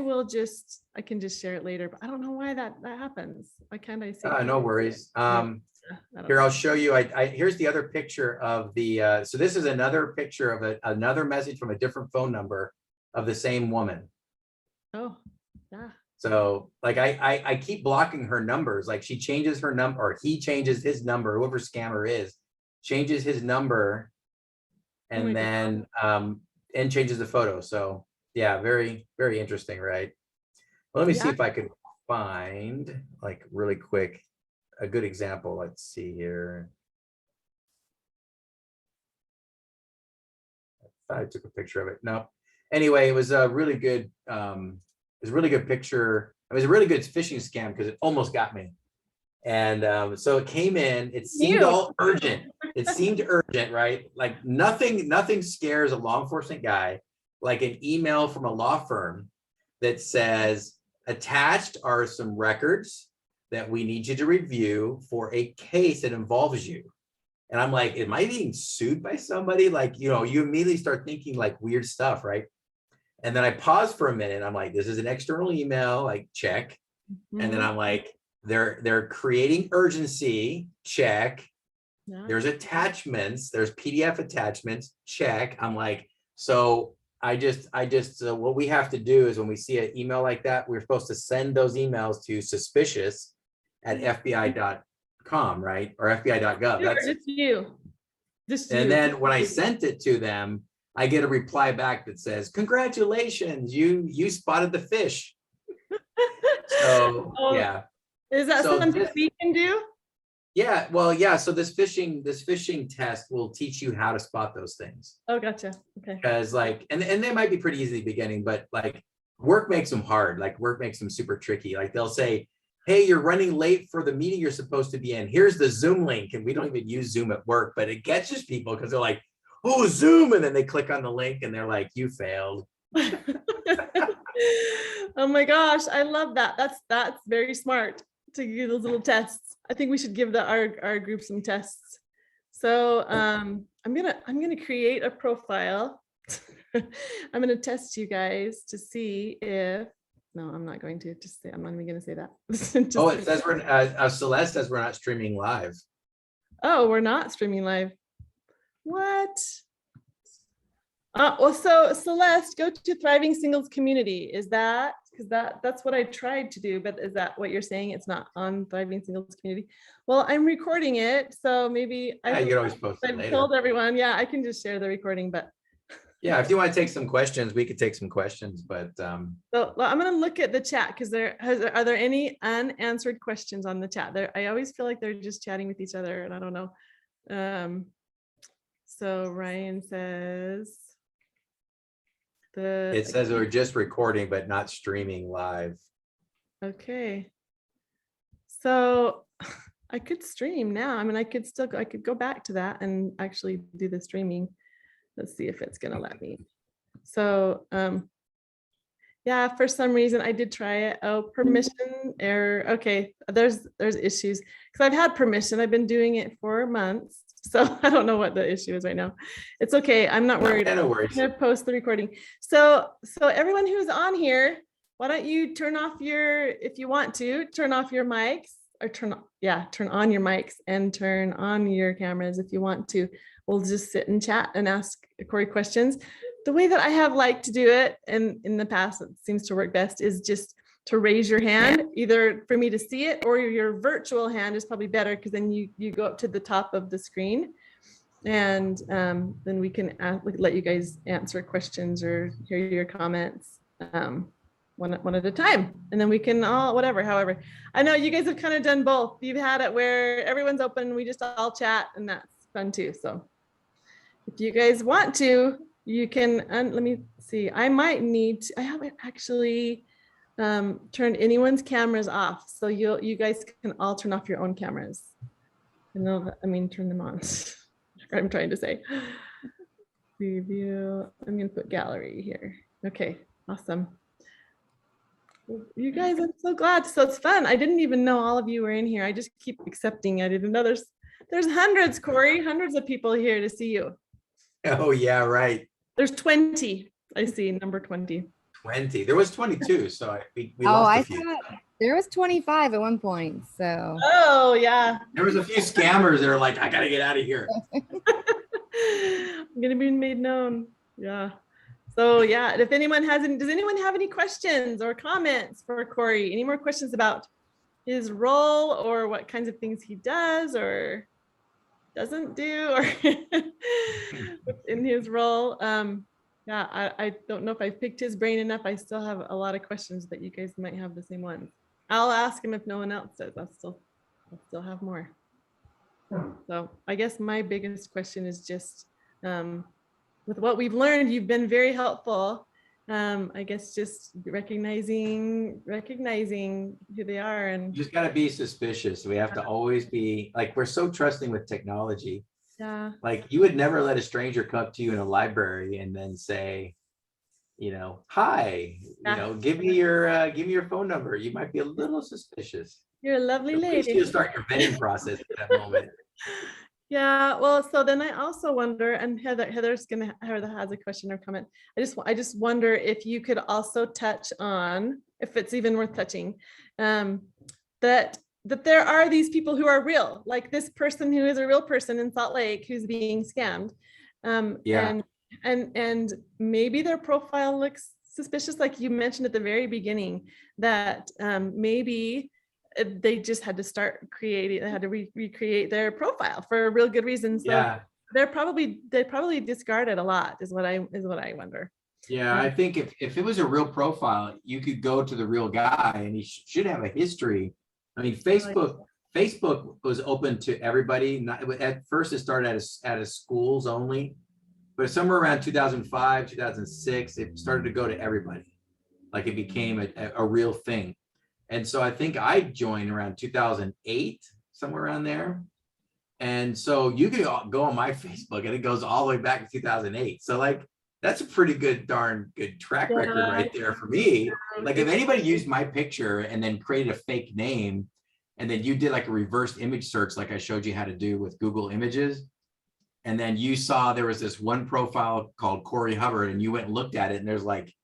can just share it later, but I don't know why that happens. Why can't I see it? No worries. Here, I'll show you. Here's the other picture of the, so this is another picture of another message from a different phone number of the same woman. Oh, yeah. So like I keep blocking her numbers. Like she changes her number, or he changes his number, whoever scammer is, changes his number, and then and changes the photo. So yeah, very, very interesting, right? Well, let me see if I could find like really quick a good example. Let's see here. I thought I took a picture of it. No. Anyway, it was a really good it was a really good picture. It was a really good phishing scam because it almost got me. And so it came in, it seemed all urgent. It seemed urgent, right? Like nothing scares a law enforcement guy like an email from a law firm that says, attached are some records that we need you to review for a case that involves you. And I'm like, am I being sued by somebody? Like, you know, you immediately start thinking like weird stuff, right? And then I pause for a minute. I'm like, this is an external email, like check. And then I'm like, they're creating urgency, check. There's attachments, there's PDF attachments, check. I'm like, so I just what we have to do is when we see an email like that, we're supposed to send those emails to suspicious@fbi.com, right? Or FBI.gov. That's just you. Just and you. then when I sent it to them, I get a reply back that says, congratulations, you spotted the fish. So yeah. Is that something we can do? Yeah, well, yeah. So this phishing test will teach you how to spot those things. Oh, gotcha. Okay. Because like, and they might be pretty easy at the beginning, but like work makes them hard. Like work makes them super tricky. Like they'll say, hey, you're running late for the meeting you're supposed to be in. Here's the Zoom link. And we don't even use Zoom at work, but it catches people because they're like, oh, Zoom. And then they click on the link and they're like, you failed. Oh my gosh, I love that. That's very smart to give those little tests. I think we should give our group some tests. So I'm gonna create a profile. I'm gonna test you guys to see if no, I'm not going to just say I'm not even gonna say that. It says we're Celeste says we're not streaming live. Oh, we're not streaming live. What? Well, so Celeste, go to Thriving Singles Community. Is that because that's what I tried to do, but is that what you're saying? It's not on Thriving Singles Community. Well, I'm recording it, so maybe you can always post it later. I've told everyone, yeah, I can just share the recording, but yeah, if you want to take some questions, we could take some questions, but so well, I'm gonna look at the chat because are there any unanswered questions on the chat? I always feel like they're just chatting with each other, and I don't know. So Ryan says it says we're just recording but not streaming live. Okay, so I could stream now. I mean, I could go back to that and actually do the streaming. Let's see if it's gonna let me. So yeah, for some reason I did try it. Oh, permission error. Okay, there's issues because I've had permission. I've been doing it for months, so I don't know what the issue is right now. It's okay. I'm not worried. No worries. I'm gonna post the recording. So everyone who's on here, why don't you turn off if you want to turn off your mics or turn on your mics and turn on your cameras if you want to. We'll just sit and chat and ask Corey questions. The way that I have liked to do it, and in the past it seems to work best, is just to raise your hand, either for me to see it or your virtual hand is probably better because then you go up to the top of the screen, and then we can let you guys answer questions or hear your comments one at a time, and then we can all however. I know you guys have kind of done both. You've had it where everyone's open, we just all chat, and that's fun too. So if you guys want to, you can, let me see, I haven't actually turned anyone's cameras off. So you guys can all turn off your own cameras. Turn them on. I'm trying to say. Preview, I'm gonna put gallery here. Okay, awesome. You guys, I'm so glad. So it's fun. I didn't even know all of you were in here. I just keep accepting. I didn't know there's hundreds, Corey, hundreds of people here to see you. Oh yeah, right. There's 20. I see number 20. 20. There was 22, so we lost a few. Thought there was 25 at one point. So. Oh yeah. There was a few scammers that are like, I gotta get out of here. I'm gonna be made known. Yeah. So yeah, if anyone does anyone have any questions or comments for Corey? Any more questions about his role or what kinds of things he does or doesn't do or in his role? Yeah, I don't know if I picked his brain enough. I still have a lot of questions that you guys might have the same ones. I'll ask him if no one else does. I'll still have more. So I guess my biggest question is just with what we've learned, you've been very helpful. I guess just recognizing who they are, and you just got to be suspicious. We have to always be like, we're so trusting with technology. Yeah. Like you would never let a stranger come up to you in a library and then say, hi, give me your phone number. You might be a little suspicious. You're a lovely lady. You'll start your vetting process at that moment. Yeah, well, so then I also wonder, and Heather has a question or comment. I just wonder if you could also touch on, if it's even worth touching, that there are these people who are real, like this person who is a real person in Salt Lake who's being scammed. Yeah. And maybe their profile looks suspicious, like you mentioned at the very beginning, that maybe they just had to start creating, they had to recreate their profile for a real good reason. So Yeah. they probably discarded a lot, is what I wonder. Yeah, I think if it was a real profile, you could go to the real guy and he should have a history. I mean, Facebook was open to everybody. Not, at first it started at a schools only, but somewhere around 2005, 2006, it started to go to everybody. Like it became a real thing. And so I think I joined around 2008, somewhere around there. And so you can go on my Facebook and it goes all the way back to 2008. So like, that's a pretty good, darn good track record right there for me. Like if anybody used my picture and then created a fake name, and then you did like a reverse image search, like I showed you how to do with Google Images. And then you saw there was this one profile called Corey Hubbert, and you went and looked at it, and there's like,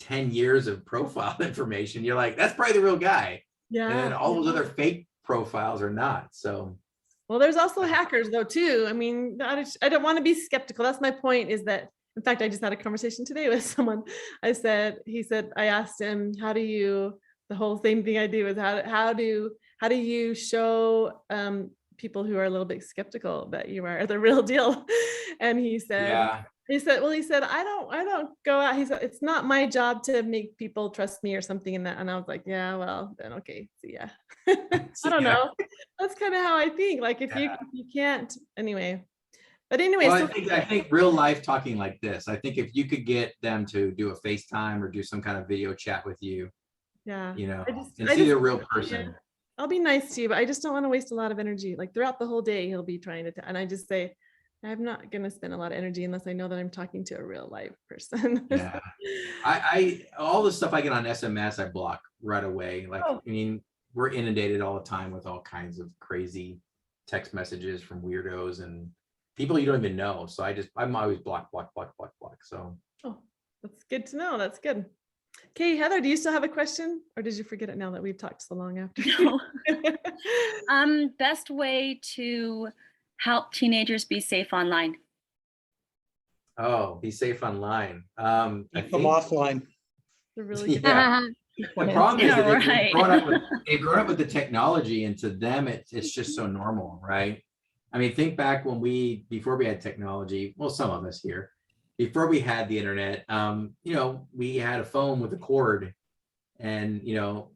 10 years of profile information. You're like, that's probably the real guy. Yeah. And then all those other fake profiles are not. So well, there's also hackers though too. I mean, I don't want to be skeptical. That's my point, is that, in fact, I just had a conversation today with someone. I asked him, how do you, the whole same thing I do is how do you show people who are a little bit skeptical that you are the real deal? And he said, I don't go out. He said, it's not my job to make people trust me or something in that. And I was like, yeah, well then, okay, see ya. I don't know. That's kind of how I think. Like if you can't anyway. But anyway, well, I think real life talking like this, I think if you could get them to do a FaceTime or do some kind of video chat with you, yeah, and see the real person. Yeah, I'll be nice to you, but I just don't want to waste a lot of energy. Like throughout the whole day, he'll be trying to, and I just say, I'm not going to spend a lot of energy unless I know that I'm talking to a real live person. Yeah. I all the stuff I get on SMS, I block right away. Like, I mean, we're inundated all the time with all kinds of crazy text messages from weirdos and people you don't even know. So I'm always block. So. Oh, that's good to know. That's good. Okay, Heather, do you still have a question, or did you forget it now that we've talked so long after? No. Best way to help teenagers be safe online? Oh, be safe online. Keep them offline. Really good. Yeah. The problem is that right. they've grown up with the technology, and to them, it's just so normal, right? I mean, think back when before we had technology, well, some of us here, before we had the internet, we had a phone with a cord, and,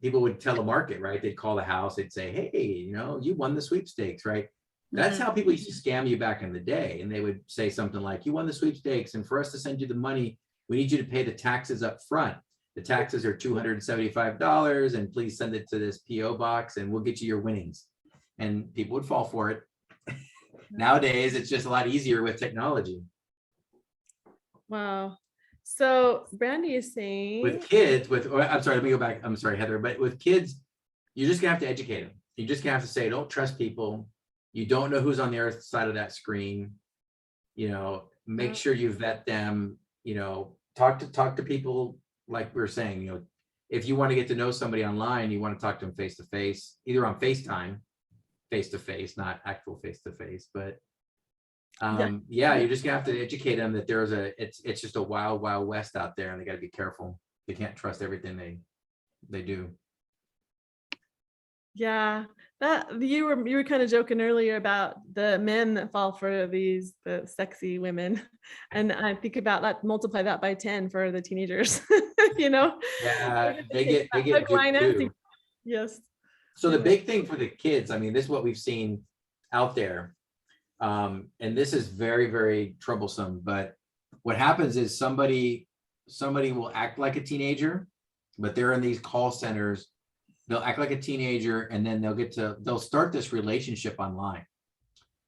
people would telemarket, right? They'd call the house, they'd say, hey, you won the sweepstakes, right? That's how people used to scam you back in the day. And they would say something like, you won the sweepstakes, and for us to send you the money, we need you to pay the taxes up front. The taxes are $275, and please send it to this PO box and we'll get you your winnings. And people would fall for it. Nowadays, it's just a lot easier with technology. Wow. So Brandy is saying, with kids, I'm sorry, let me go back. I'm sorry, Heather, but with kids, you're just gonna have to educate them. You just gonna have to say, don't trust people. You don't know who's on the other side of that screen. Make sure you vet them. Talk to people, like we were saying. If you want to get to know somebody online, you want to talk to them face to face, either on FaceTime, face to face, not actual face to face. But you're just gonna have to educate them that it's just a wild west out there, and they got to be careful. They can't trust everything they do. Yeah, that you were kind of joking earlier about the men that fall for the sexy women, and I think about that, multiply that by 10 for the teenagers. Yeah, they get duped too. Yes. So the big thing for the kids, I mean, this is what we've seen out there, and this is very, very troublesome. But what happens is somebody will act like a teenager, but they're in these call centers. They'll act like a teenager, and then they'll start this relationship online.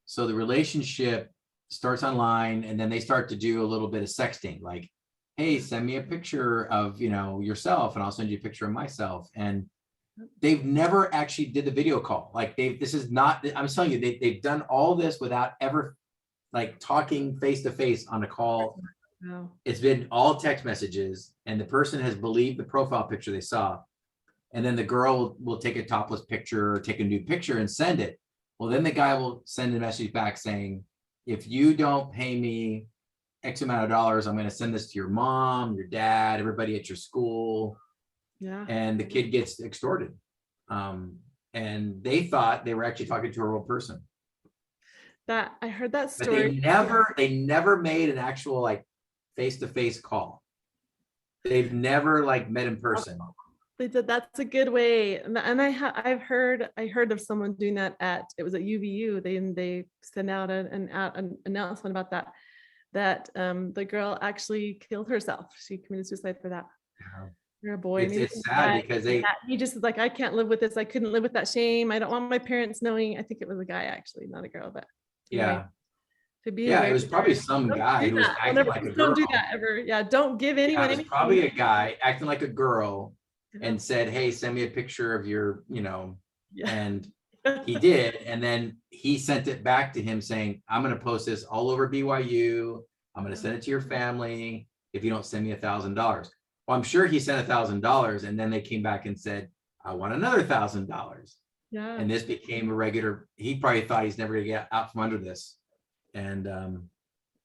So the relationship starts online, and then they start to do a little bit of sexting, like, hey, send me a picture of, yourself, and I'll send you a picture of myself. And they've never actually did the video call. Like this is not, I'm telling you, they've done all this without ever like talking face to face on a call. Wow. It's been all text messages, and the person has believed the profile picture they saw. And then the girl will take a topless picture or take a nude picture and send it. Well, then the guy will send a message back saying, if you don't pay me X amount of dollars, I'm going to send this to your mom, your dad, everybody at your school. Yeah. And the kid gets extorted. And they thought they were actually talking to a real person. That I heard that But story. they never made an actual like face-to-face call. They've never like met in person. They did. That's a good way. And I've heard of someone doing that it was at UVU. They sent out an announcement about that the girl actually killed herself. She committed suicide for that. Yeah. You're a boy. It's sad because he just is like, I can't live with this. I couldn't live with that shame. I don't want my parents knowing. I think it was a guy actually, not a girl, but anyway, yeah. to be Yeah, it was probably some guy who was acting like a girl. Don't do that ever. Yeah, don't give anyone It was anything. probably a guy acting like a girl and said, hey, send me a picture of your, and he did. And then he sent it back to him saying, I'm going to post this all over BYU. I'm going to send it to your family if you don't send me $1,000. Well, I'm sure he sent $1,000, and then they came back and said, I want another $1,000. Yeah. And this became a regular, he probably thought he's never going to get out from under this. And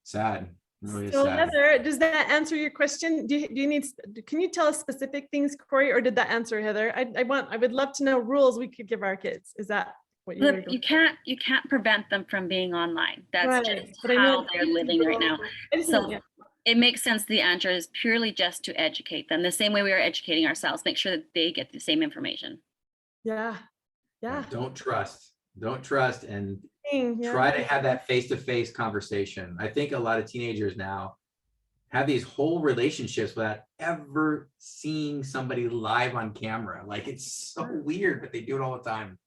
sad. Really So sad. Heather, does that answer your question? Do you need, can you tell us specific things, Corey, or did that answer Heather? I would love to know rules we could give our kids. Is that what you were Look, you can't prevent them from being online. That's Right. just But I how meant they're living right now. I just So meant, it makes sense. The answer is purely just to educate them the same way we are educating ourselves, make sure that they get the same information. yeah. Don't trust, and Yeah. try to have that face-to-face conversation. I think a lot of teenagers now have these whole relationships without ever seeing somebody live on camera. Like, it's so weird, but they do it all the time.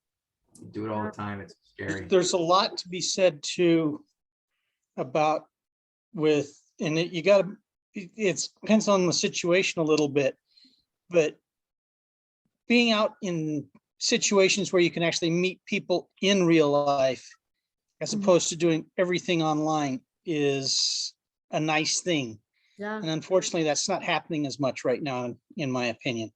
It's scary. There's a lot to be said too about it depends on the situation a little bit, but being out in situations where you can actually meet people in real life, as opposed to doing everything online, is a nice thing. Yeah. And unfortunately, that's not happening as much right now, in my opinion.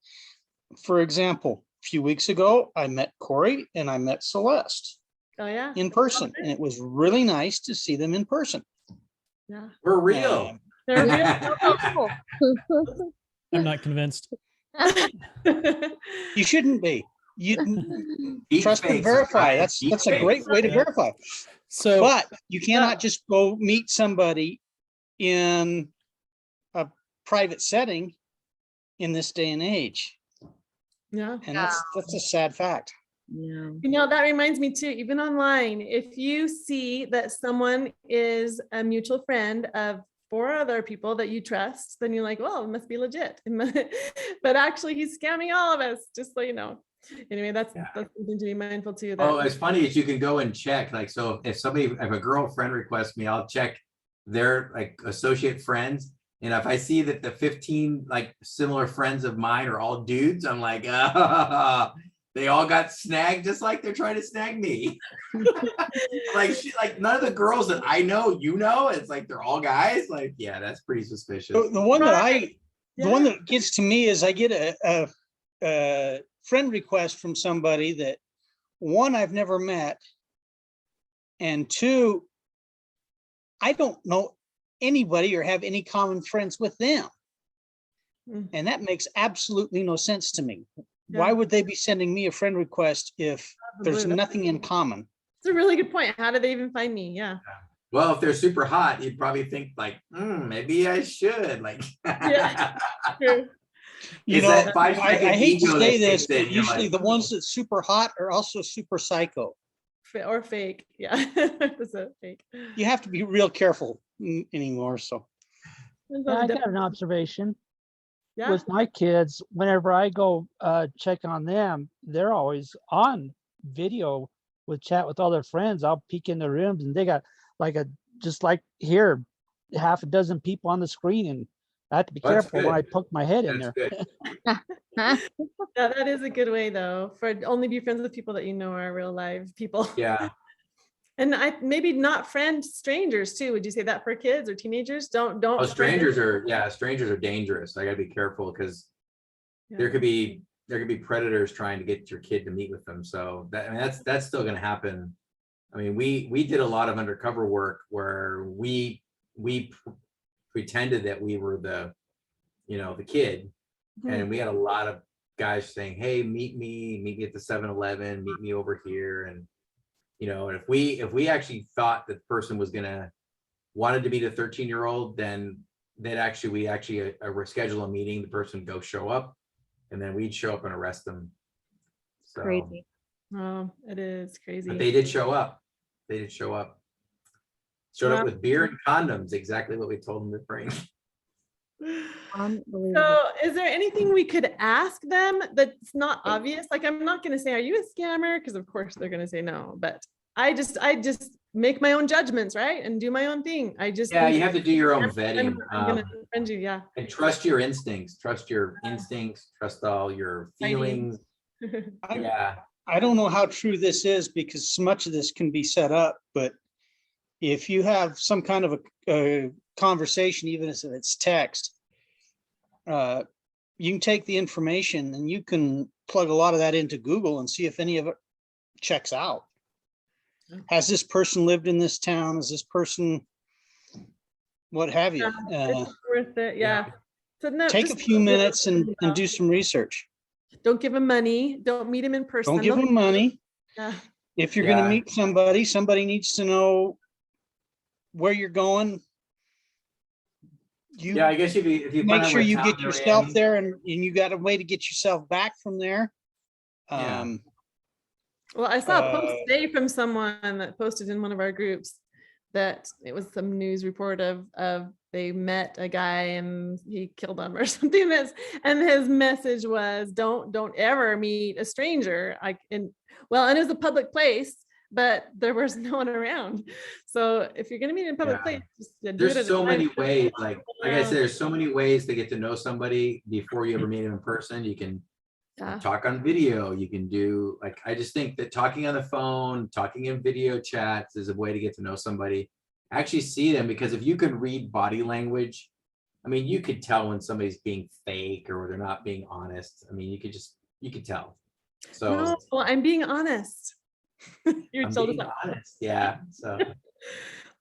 For example, a few weeks ago, I met Corey and I met Celeste Oh yeah. in person, and it was really nice to see them in person. Yeah. We're real. And They're real. I'm not convinced. you shouldn't be. You Deep trust and fakes, verify. right? That's Deep a fakes. great way to verify. So But you cannot just go meet somebody in a private setting in this day and age. Yeah. And that's a sad fact. Yeah. That reminds me too, even online, if you see that someone is a mutual friend of 4 other people that you trust, then you're like, well, it must be legit. But actually he's scamming all of us, just so you know. Anyway, that's something to be mindful too. Oh, it's funny is you can go and check, like, so if a girlfriend requests me, I'll check their like associate friends. And if I see that the 15 like similar friends of mine are all dudes, I'm like, they all got snagged just like they're trying to snag me. like none of the girls that I know, it's like they're all guys. Like, yeah, that's pretty suspicious. The one that gets to me is I get a friend request from somebody that, 1, I've never met, and 2, I don't know anybody or have any common friends with them. And that makes absolutely no sense to me. Why would they be sending me a friend request if there's nothing in common? It's a really good point. How did they even find me? Yeah. Well, if they're super hot, you'd probably think like, maybe I should. Like, Yeah. True. I hate to say this, but usually the ones that's super hot are also super psycho. Or fake. Yeah. It's a fake. You have to be real careful anymore. So I got an observation. Yeah. With my kids, whenever I go check on them, they're always on video with chat with all their friends. I'll peek in their rooms and they got like just like here, half a dozen people on the screen, and I have to be Well, that's careful when I good. poke my head in That's there. good. Yeah, that is a good way though, for only be friends with people that you know are real live people. Yeah. And maybe not friend strangers too. Would you say that for kids or teenagers? Don't Oh, friend- strangers are dangerous. I gotta be careful because Yeah. there could be predators trying to get your kid to meet with them. So that, I mean, that's still gonna happen. I mean, we did a lot of undercover work where we pretended that we were the kid, and we had a lot of guys saying, hey, meet me at the 7-Eleven, meet me over here. And and if we actually thought that the person was wanted to meet a 13-year-old, then we schedule a meeting, the person would go show up, and then we'd show up and arrest them. So, Crazy. Oh, it is crazy. but they did show up. Showed up Wow. with beer and condoms, exactly what we told them to bring. Unbelievable. So is there anything we could ask them that's not obvious? Like, I'm not going to say, are you a scammer? Because of course they're going to say no, but I just make my own judgments, right? And do my own thing. Yeah, you have to do your own vetting. I'm going to defend you. Yeah. And trust your instincts. Trust all your feelings. Yeah. I don't know how true this is because so much of this can be set up, but if you have some kind of a conversation, even if it's text, you can take the information and you can plug a lot of that into Google and see if any of it checks out. Has this person lived in this town? Is this person, what have you? It's worth it. Yeah. So no, Take a few minutes and do some research. Don't give him money. Don't meet him in person. Don't give them money. Yeah. If you're going to meet somebody needs to know where you're going. I guess if you make find out sure what you town get they're yourself in. there and you got a way to get yourself back from there. Yeah. Well, I saw a post today from someone that posted in one of our groups that it was some news report of they met a guy and he killed him or something. And his message was, don't ever meet a stranger. And it was a public place, but there was no one around. So if you're going to meet in a public place, just do it There's at a so many time. ways, like I said, there's so many ways to get to know somebody before you ever meet them in person. You can talk on video. You can do, I just think that talking on the phone, talking in video chats is a way to get to know somebody. Actually see them, because if you can read body language, I mean, you could tell when somebody's being fake or they're not being honest. I mean, you could tell. So No, well, I'm being honest. You're I'm told being us that. honest. Yeah. So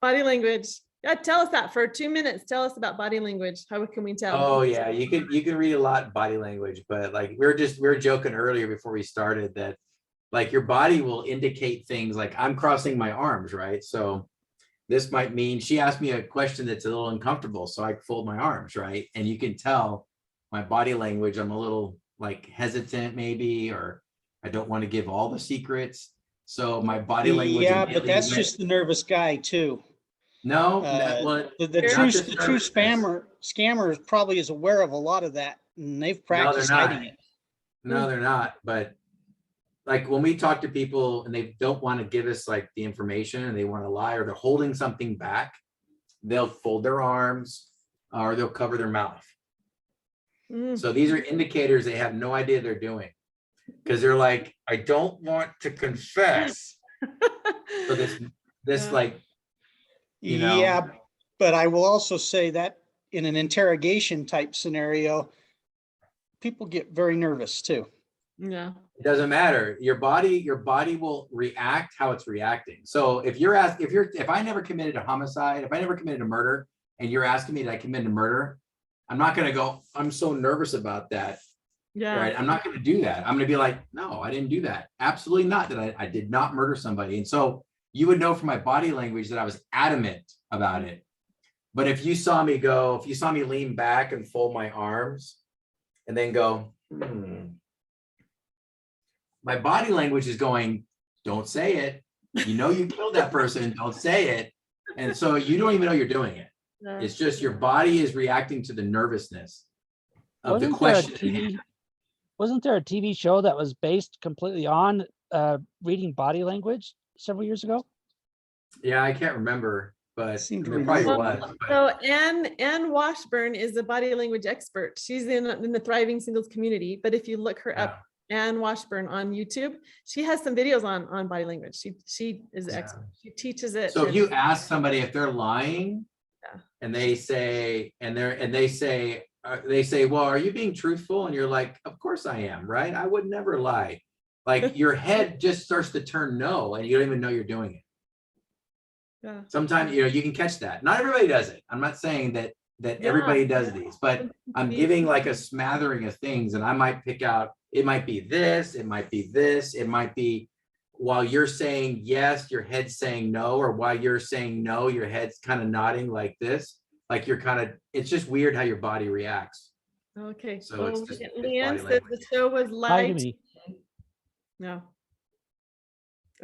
Body language. Yeah, tell us that for 2 minutes. Tell us about body language. How can we tell? oh yeah, you can read a lot in body language, but we were joking earlier before we started that your body will indicate things like I'm crossing my arms, right? So this might mean she asked me a question that's a little uncomfortable, so I fold my arms, right? And you can tell my body language, I'm a little hesitant maybe, or I don't want to give all the secrets. So my body language. Yeah, but that's just the nervous guy too. No, The true scammer probably is aware of a lot of that, and they've practiced hiding it. No, they're not. But when we talk to people and they don't want to give us the information and they want to lie or they're holding something back, they'll fold their arms or they'll cover their mouth. So these are indicators they have no idea they're doing, because they're like, I don't want to confess. So yeah, but I will also say that in an interrogation type scenario, people get very nervous too. Yeah. It doesn't matter. Your body will react how it's reacting. So if I never committed a homicide, if I never committed a murder, and you're asking me, did I commit a murder? I'm not going to go, I'm so nervous about that. Yeah. Right. I'm not going to do that. I'm going to be like, no, I didn't do that. Absolutely not. That I did not murder somebody. And so you would know from my body language that I was adamant about it. But if you saw me lean back and fold my arms and then go, my body language is going, don't say it. You know, you killed that person. Don't say it. And so you don't even know you're doing it. It's just your body is reacting to the nervousness of the question. Wasn't there a TV show that was based completely on reading body language several years ago? Yeah, I can't remember, but Seemed to there probably remember. was. But So Anne Washburn is a body language expert. She's in the Thriving Singles community. But if you look her yeah. up, Anne Washburn on YouTube, she has some videos on body language. She is an Yeah. expert. She teaches it. So if and- you ask somebody if they're lying, Yeah. and they say, they say, well, are you being truthful? And you're like, of course I am, right? I would never lie. Like your head just starts to turn no, and you don't even know you're doing it. Yeah. Sometimes, you can catch that. Not everybody does it. I'm not saying that Yeah. everybody does these, but I'm giving like a smattering of things, and I might pick out, it might be this, it might be this, it might be while you're saying yes, your head's saying no, or while you're saying no, your head's kind of nodding like this. Like you're kind of, it's just weird how your body reacts. Okay. So it's just- it's Leanne body said the language. show was Hi to light. me. No.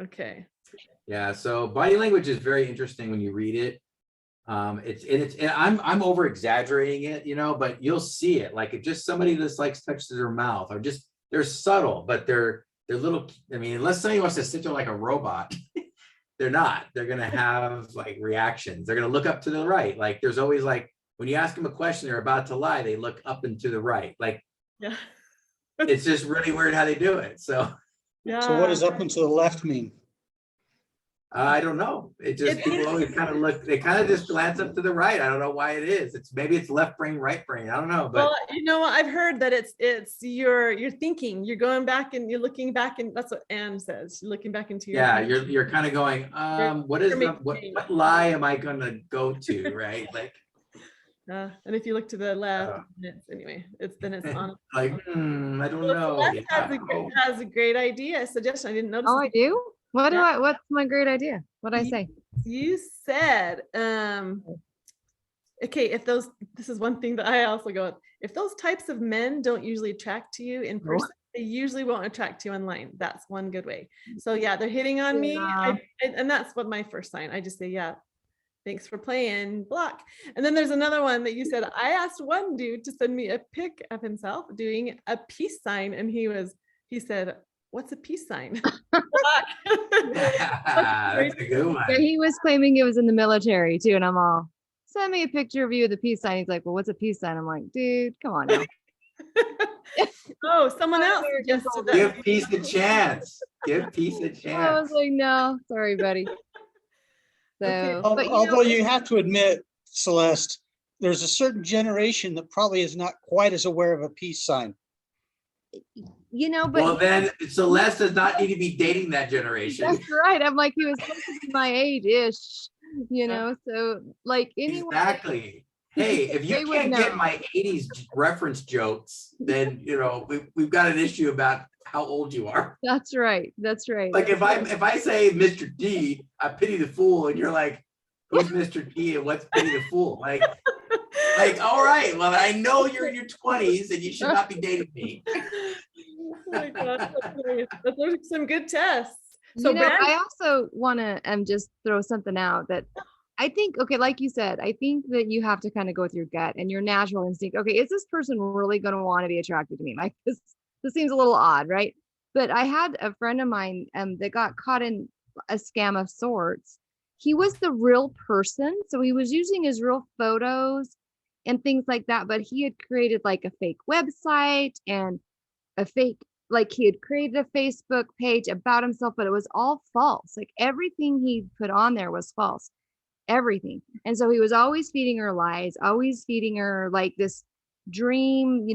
Okay. Yeah, so body language is very interesting when you read it. I'm over exaggerating it, but you'll see it. Like it just somebody just like touches their mouth, or just they're subtle, but they're little. I mean, unless somebody wants to sit there like a robot, they're not. They're gonna have like reactions. They're gonna look up to the right. Like there's always like when you ask them a question, they're about to lie, they look up and to the right. Like Yeah. it's just really weird how they do it. So Yeah. So what does up and to the left mean? I don't know. It just people always kind of look. They kind of just glance up to the right. I don't know why it is. Maybe it's left brain, right brain. I don't know. But Well, you know what? I've heard that it's you're thinking, you're going back and you're looking back, and that's what Anne says. You're looking back into your yeah, thinking. you're kind of going. What is you're what making- lie am I gonna go to? Right? Like And if you look to the left, anyway, it's on. I don't Well, know. Celeste Yeah. has a great idea, suggestion. I didn't notice. Oh, it. I do? What do Yeah. what's my great idea? What'd I say? You said, okay, this is one thing that I also go with. If those types of men don't usually attract to you in person, they usually won't attract you online. That's one good way. So yeah, they're hitting on me. Yeah. And that's what my first sign. I just say, yeah, thanks for playing, block. And then there's another one that you said, I asked one dude to send me a pic of himself doing a peace sign. And he said, what's a peace sign? That's a good one. Yeah, he was claiming he was in the military too, and I'm all, send me a picture of you with a peace sign. He's like, well, what's a peace sign? I'm like, dude, come on now. Oh, someone else suggested that. Give peace a chance. Give peace a I chance. was like, no, sorry, buddy. Okay. So, but Although you have to admit, Celeste, there's a certain generation that probably is not quite as aware of a peace sign. but Well, then Celeste does not need to be dating that generation. that's right. I'm like, he was supposed to be my age-ish, so like anyone. Exactly. Hey, if They you would can't get know. my 80s reference jokes, then we've got an issue about how old you are. That's right. That's right. Like if I say Mr. D, I pity the fool, and you're like, who's Mr. D and what's pity the fool? Like, all right, well, I know you're in your 20s and you should not be dating me. Oh my gosh, that's hilarious. Those are some good tests. So Brad, I also want to just throw something out that I think, okay, like you said, I think that you have to kind of go with your gut and your natural instinct. Okay, is this person really going to want to be attracted to me? Like this seems a little odd, right? But I had a friend of mine that got caught in a scam of sorts. He was the real person, so he was using his real photos and things like that, but he had created like a fake website and a fake, like he had created a Facebook page about himself, but it was all false. Like everything he put on there was false, everything. And so he was always feeding her lies, always feeding her like this dream,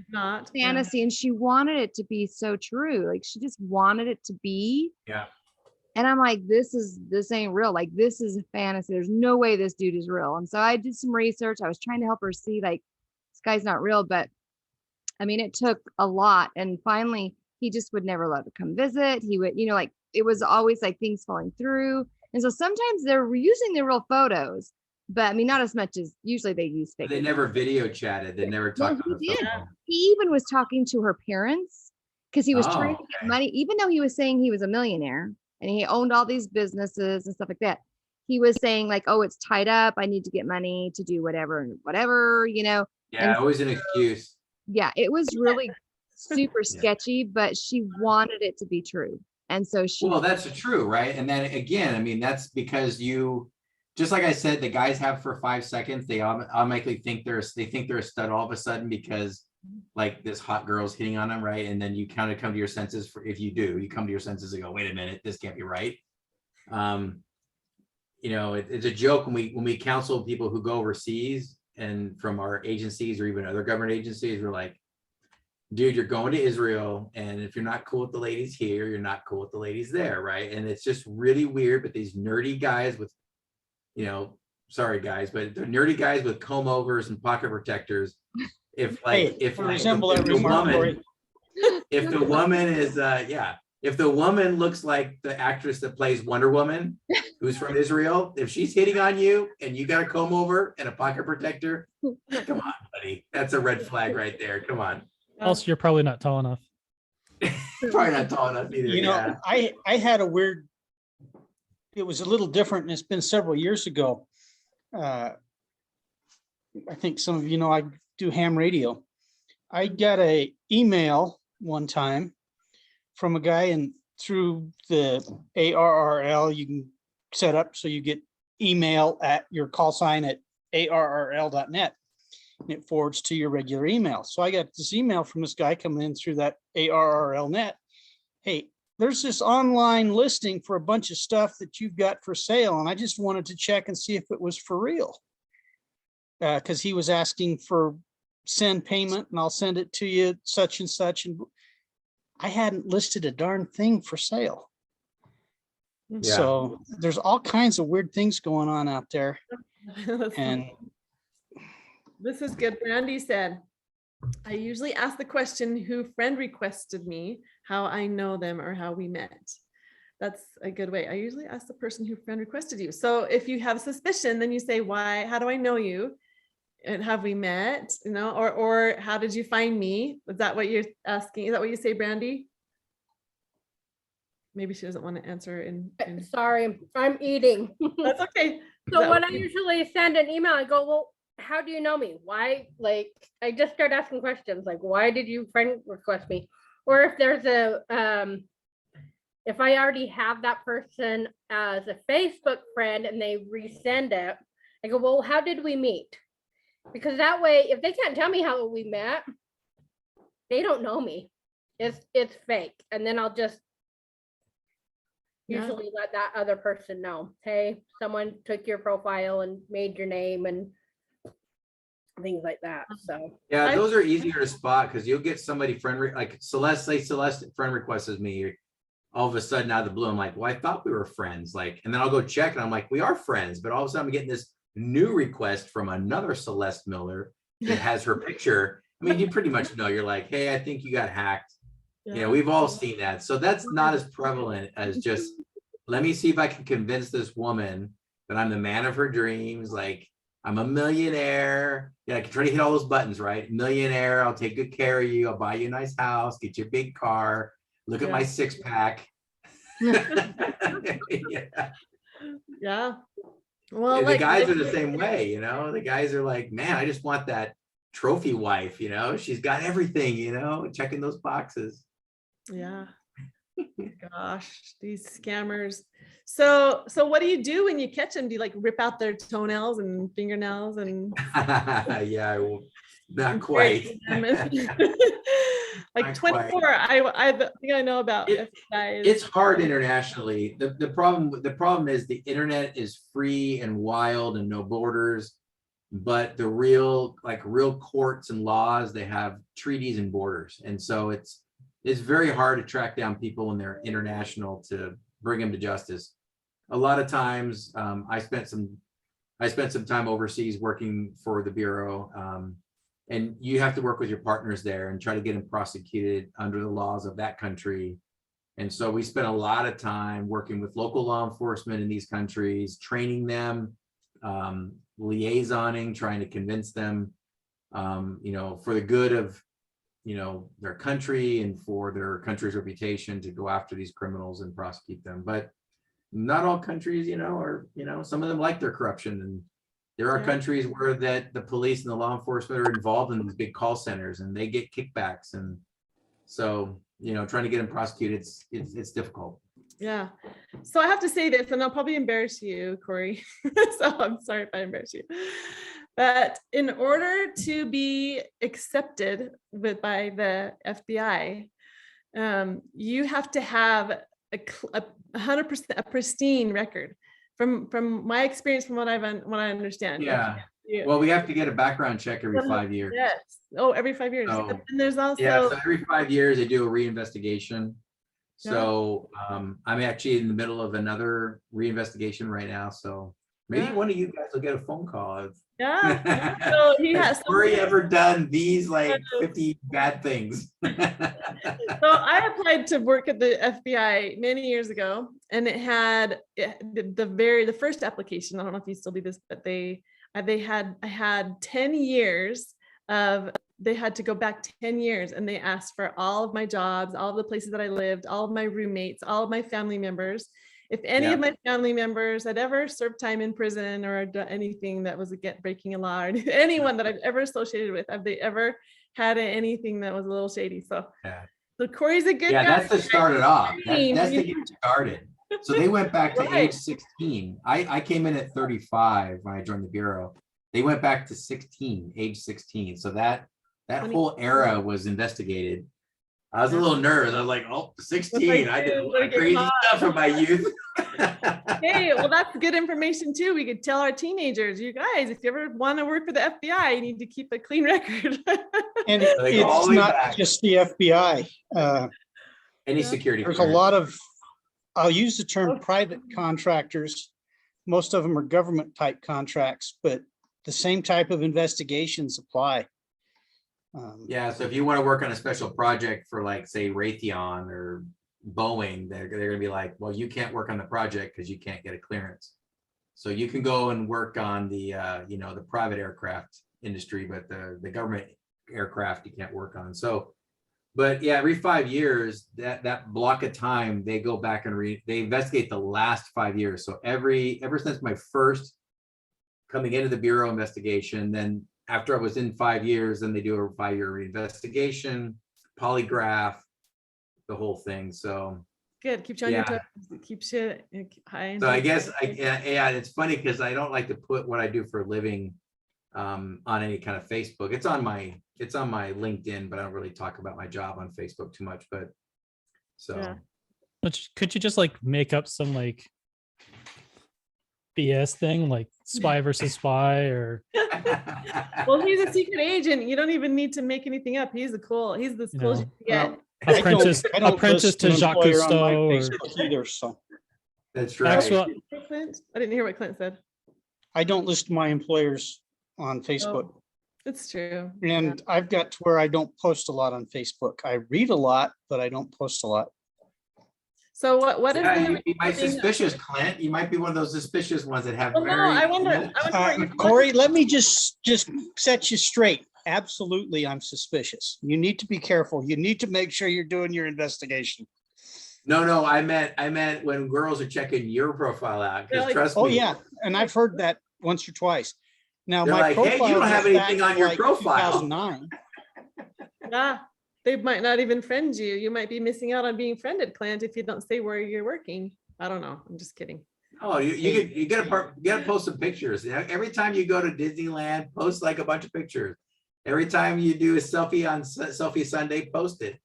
not fantasy. And she wanted it to be so true. Like she just wanted it to be. Yeah. And I'm like, this ain't real. Like this is a fantasy. There's no way this dude is real. And so I did some research. I was trying to help her see like this guy's not real, but I mean, it took a lot. And finally he just would never let her come visit. He would, like it was always like things falling through. And so sometimes they're using the real photos, but I mean, not as much as usually they use fake. They never video chatted. They never Well, talked on he the did. phone. He even was talking to her parents because he was trying to Oh, get okay. money, even though he was saying he was a millionaire and he owned all these businesses and stuff like that. He was saying like, oh, it's tied up. I need to get money to do whatever and whatever, Yeah, and- always an excuse. Yeah, it was really super Yeah. sketchy, but she wanted it to be true. And so she, Well, that's true, right? And then again, I mean, that's because you just like I said, the guys have for 5 seconds, they automatically think they're a stud all of a sudden because like this hot girl's hitting on them, right? And then you kind of come to your senses if you do, you come to your senses and go, wait a minute, this can't be right. You know, it's a joke when we counsel people who go overseas and from our agencies or even other government agencies, we're like, dude, you're going to Israel, and if you're not cool with the ladies here, you're not cool with the ladies there, right? And it's just really weird, but these nerdy guys with, you know, sorry guys, but they're nerdy guys with comb overs and pocket protectors. If the woman is if the woman looks like the actress that plays Wonder Woman, who's from Israel, if she's hitting on you and you got a comb over and a pocket protector, come on, buddy, that's a red flag right there. Come on. Also, you're probably not tall enough. Probably not tall enough either. You know, I had a weird, it was a little different, and it's been several years ago. I think some of you know I do ham radio. I got a email one time from a guy, and through the ARRL, you can set up so you get email at your call sign at arrl.net, and it forwards to your regular email. So I got this email from this guy coming in through that ARRL net. Hey, there's this online listing for a bunch of stuff that you've got for sale, and I just wanted to check and see if it was for real. Because he was asking for send payment, and I'll send it to you, such and such. And I hadn't listed a darn thing for sale. Yeah. So there's all kinds of weird things going on out there. And this is good. Brandy said, I usually ask the question who friend requested me, how I know them, or how we met. That's a good way. I usually ask the person who friend requested you. So if you have suspicion, then you say, why, how do I know you? And have we met, you know, or how did you find me? Is that what you're asking? Is that what you say, Brandy? Maybe she doesn't want to answer in. Sorry, I'm eating. That's okay. So when I usually send an email, I go, well, how do you know me? Why? Like, I just start asking questions like, why did you friend request me? Or if there's a, if I already have that person as a Facebook friend and they resend it, I go, well, how did we meet? Because that way, if they can't tell me how we met, they don't know me. It's fake. And then I'll just usually let that other person know, hey, someone took your profile and made your name and things like that. So yeah, those are easier to spot because you'll get somebody like Celeste, say Celeste friend requests me. All of a sudden out of the blue, I'm like, well, I thought we were friends. Like, and then I'll go check and I'm like, we are friends. But all of a sudden I'm getting this new request from another Celeste Miller that has her picture. I mean, you pretty much know, you're like, hey, I think you got hacked. You know, we've all seen that. So that's not as prevalent as just, let me see if I can convince this woman that I'm the man of her dreams. Like, I'm a millionaire. Yeah, I can try to hit all those buttons, right? Millionaire, I'll take good care of you. I'll buy you a nice house, get you a big car. Look at my 6-pack. Yeah. Well, the guys are the same way, you know. The guys are like, man, I just want that trophy wife, you know. She's got everything, you know, checking those boxes. Yeah. Gosh, these scammers. So what do you do when you catch them? Do you like rip out their toenails and fingernails and yeah, well, not quite. Like 24, I think I know about FBI. It's hard internationally. The problem is the internet is free and wild and no borders, but the real courts and laws, they have treaties and borders. And so it's very hard to track down people when they're international to bring them to justice. A lot of times, I spent some time overseas working for the Bureau, and you have to work with your partners there and try to get them prosecuted under the laws of that country. And so we spent a lot of time working with local law enforcement in these countries, training them, liaisoning, trying to convince them, you know, for the good of, you know, their country and for their country's reputation to go after these criminals and prosecute them. But not all countries, you know, are, you know, some of them like their corruption, and there are countries where the police and the law enforcement are involved in these big call centers and they get kickbacks. And so, you know, trying to get them prosecuted, it's difficult. Yeah. So I have to say this, and I'll probably embarrass you, Corey. So I'm sorry if I embarrass you. But in order to be accepted by the FBI, you have to have a 100% a pristine record. From my experience, from what I understand. Yeah. Yeah. Well, we have to get a background check every 5 years. Yes. Oh, every 5 years. So, And there's also Yeah, so every 5 years they do a reinvestigation. So I'm actually in the middle of another reinvestigation right now. So maybe one of you guys will get a phone call. yeah. So he Has has Corey ever done these like 50 bad things? So I applied to work at the FBI many years ago, and it had the first application. I don't know if you still do this, but I had 10 years of, they had to go back 10 years, and they asked for all of my jobs, all of the places that I lived, all of my roommates, all of my family members. If any of my family members had ever served time in prison or done anything that was breaking a law, or anyone that I've ever associated with, have they ever had anything that was a little shady? So, so Corey's a good guy. That's to start it off. That's to get started. So they went back to age 16. I came in at 35 when I joined the Bureau. They went back to age 16. So that whole era was investigated. I was a little nervous. I was like, oh, 16. I did a lot of crazy stuff in my youth. Hey, well, that's good information too. We could tell our teenagers, you guys, if you ever want to work for the FBI, you need to keep a clean record. And it's not just the FBI. Any security. There's a lot of, I'll use the term private contractors. Most of them are government type contracts, but the same type of investigations apply. So if you want to work on a special project for, like, say, Raytheon or Boeing, they're going to be like, well, you can't work on the project because you can't get a clearance. So you can go and work on the the private aircraft industry, but the government aircraft you can't work on. So, but yeah, every 5 years, that block of time, they go back and they investigate the last 5 years. So ever since my first coming into the Bureau investigation, then after I was in 5 years, then they do a 5-year reinvestigation, polygraph, the whole thing. So good. Keep you on your toes. Keep shit high. So I guess it's funny because I don't like to put what I do for a living on any kind of Facebook. It's on my LinkedIn, but I don't really talk about my job on Facebook too much. But But could you just like make up some like BS thing like spy versus spy or? Well, he's a secret agent. You don't even need to make anything up. He's the coolest you get. Apprentice to Jacques Cousteau. Either, so. That's right. Actually, I didn't hear what Clint said. I don't list my employers on Facebook. That's true. And I've got to where I don't post a lot on Facebook. I read a lot, but I don't post a lot. So what is you might be suspicious, Clint. You might be one of those suspicious ones that have I wonder Corey, let me just set you straight. Absolutely, I'm suspicious. You need to be careful. You need to make sure you're doing your investigation. No, I meant when girls are checking your profile out. Because trust me. Oh yeah, and I've heard that once or twice. Now my like, profile, hey, you don't have anything on your profile. 2009. Yeah, they might not even friend you. You might be missing out on being friended, Clint, if you don't say where you're working. I don't know. I'm just kidding. Oh, you gotta post some pictures. Every time you go to Disneyland, post like a bunch of pictures. Every time you do a selfie on Selfie Sunday, post it.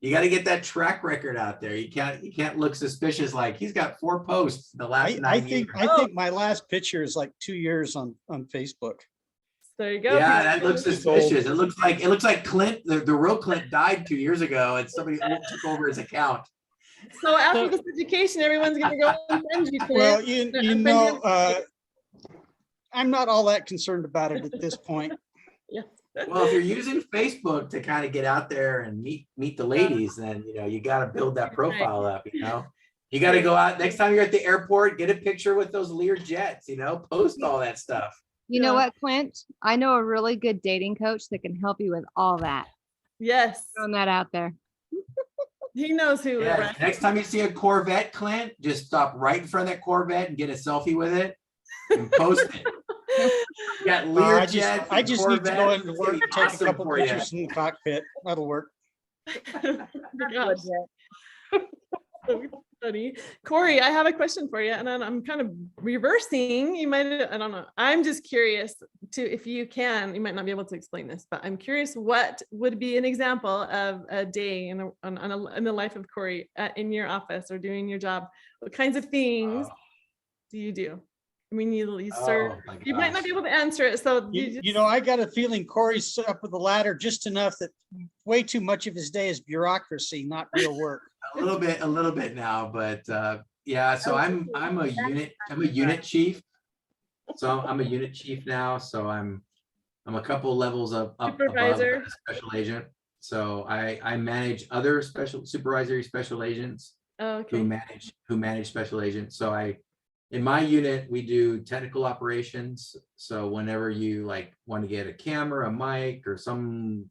You got to get that track record out there. You can't look suspicious like he's got 4 posts in the last 9 years. I think my last picture is like 2 years on Facebook. There you go. Yeah, that looks suspicious. It looks like Clint, the real Clint died 2 years ago, and somebody took over his account. So after this education, everyone's gonna go and friend you, Clint. Well, you know, I'm not all that concerned about it at this point. Yeah. Well, if you're using Facebook to kind of get out there and meet the ladies, then you got to build that profile up. You got to go out next time you're at the airport, get a picture with those Lear jets. Post all that stuff. You know what, Clint? I know a really good dating coach that can help you with all that. Yes. Throwing that out there. He knows who. Yeah. Right? Next time you see a Corvette, Clint, just stop right in front of that Corvette and get a selfie with it and post it. You got Lear jets. I just need to go into work and take awesome a couple pictures in the cockpit. That'll work. So funny. Corey, I have a question for you, and then I'm kind of reversing. You might, I don't know. I'm just curious if you can, you might not be able to explain this, but I'm curious what would be an example of a day in the life of Corey in your office or doing your job. What kinds of things do you do? I mean, you serve. Oh my You might not gosh. be able to answer it, so You know, I got a feeling Corey's up with the ladder just enough that way too much of his day is bureaucracy, not real work. A little bit now, but yeah, so I'm a unit chief. So I'm a unit chief now. So I'm a couple levels up above Supervisor. a special agent. So I manage other supervisory special agents Oh, okay. who manage special agents. So in my unit, we do technical operations. So whenever you like want to get a camera, a mic, or some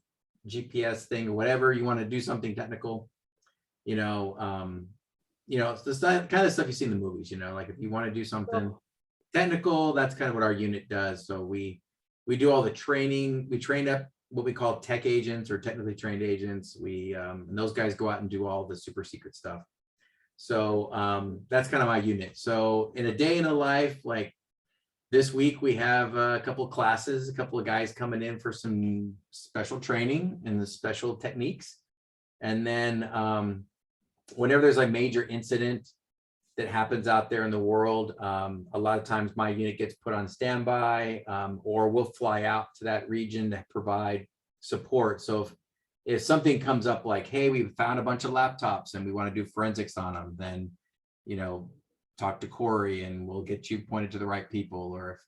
GPS thing, or whatever you want to do something technical, it's the kind of stuff you see in the movies, like if you want to do something technical, that's kind of what our unit does. So we do all the training. We train up what we call tech agents or technically trained agents. And those guys go out and do all the super secret stuff. So that's kind of my unit. So in a day in a life, like this week, we have a couple of classes, a couple of guys coming in for some special training and the special techniques. And then whenever there's a major incident that happens out there in the world, a lot of times my unit gets put on standby, or we'll fly out to that region to provide support. So if something comes up like, hey, we found a bunch of laptops and we want to do forensics on them, then, talk to Corey and we'll get you pointed to the right people. Or if,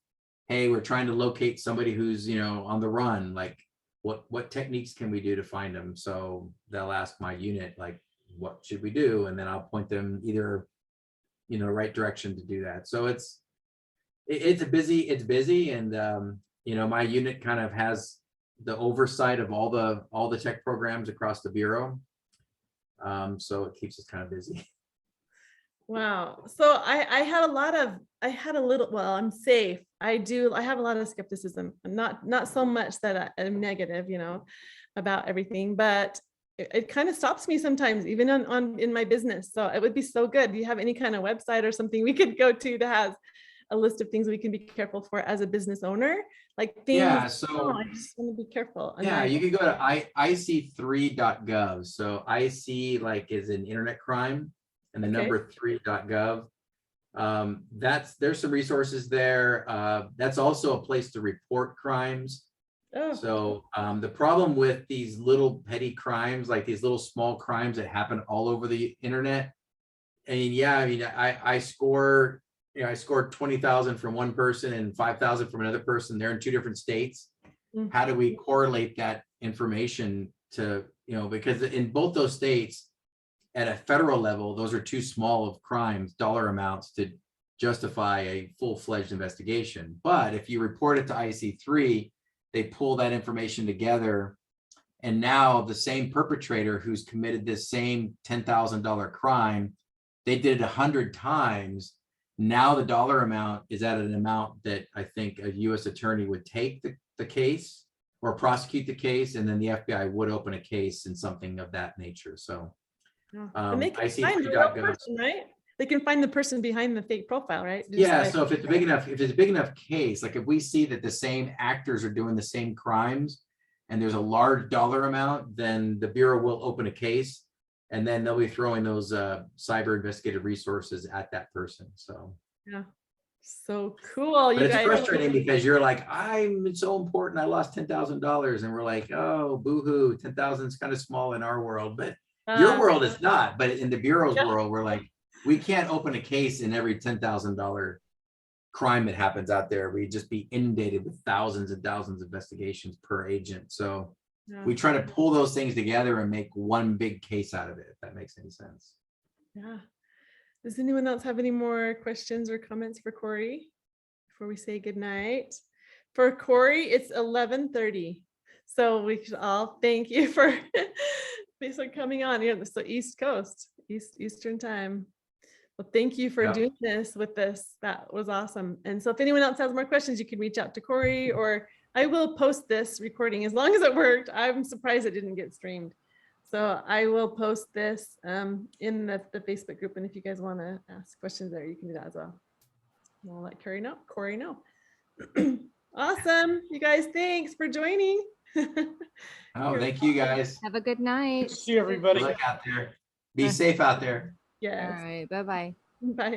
hey, we're trying to locate somebody who's, on the run, like what techniques can we do to find them? So they'll ask my unit, like, what should we do? And then I'll point them either, right direction to do that. So it's busy. And, my unit kind of has the oversight of all the tech programs across the Bureau. So it keeps us kind of busy. Wow. So I had a little, well, I'm safe. I have a lot of skepticism, not so much that I'm negative, about everything, but it kind of stops me sometimes, even in my business. So it would be so good. Do you have any kind of website or something we could go to that has a list of things we can be careful for as a business owner? Like things, yeah, so I just want to be careful. Yeah, you could go to ic3.gov. So IC like is an internet crime, and the number 3.gov. There's some resources there. That's also a place to report crimes. Oh. So the problem with these little petty crimes, like these little small crimes that happen all over the internet. I scored 20,000 from one person and 5,000 from another person. They're in two different states. Mm-hmm. How do we correlate that information to, because in both those states, at a federal level, those are too small of crimes, dollar amounts to justify a full-fledged investigation. But if you report it to IC3, they pull that information together. And now the same perpetrator who's committed this same $10,000 crime, they did it 100 times. Now the dollar amount is at an amount that I think a U.S. attorney would take the case or prosecute the case, and then the FBI would open a case in something of that nature. So and they can find the real person, right? They can find the person behind the fake profile, right? So if it's a big enough case, like if we see that the same actors are doing the same crimes and there's a large dollar amount, then the Bureau will open a case, and then they'll be throwing those cyber investigative resources at that person. So yeah, so cool. But it's frustrating because you're like, I'm so important, I lost $10,000, and we're like, oh, boo-hoo, 10,000 is kind of small in our world, but your world is not. But in the Bureau's world, we're like, we can't open a case in every $10,000 crime that happens out there. We'd just be inundated with thousands and thousands of investigations per agent. So we try to pull those things together and make one big case out of it, if that makes any sense. Yeah. Does anyone else have any more questions or comments for Corey before we say goodnight? For Corey, it's 11:30. So we should all thank you for coming on here. So East Coast, Eastern time. Well, thank you for doing this with this. That was awesome. And so if anyone else has more questions, you can reach out to Corey, or I will post this recording as long as it worked. I'm surprised it didn't get streamed. So I will post this in the Facebook group. And if you guys want to ask questions there, you can do that as well. And I'll let Corey know. Awesome. You guys, thanks for joining. Oh, thank you guys. Have a good night. See everybody. Good luck out there. Be safe out there. All Yes. right. Bye-bye. Bye.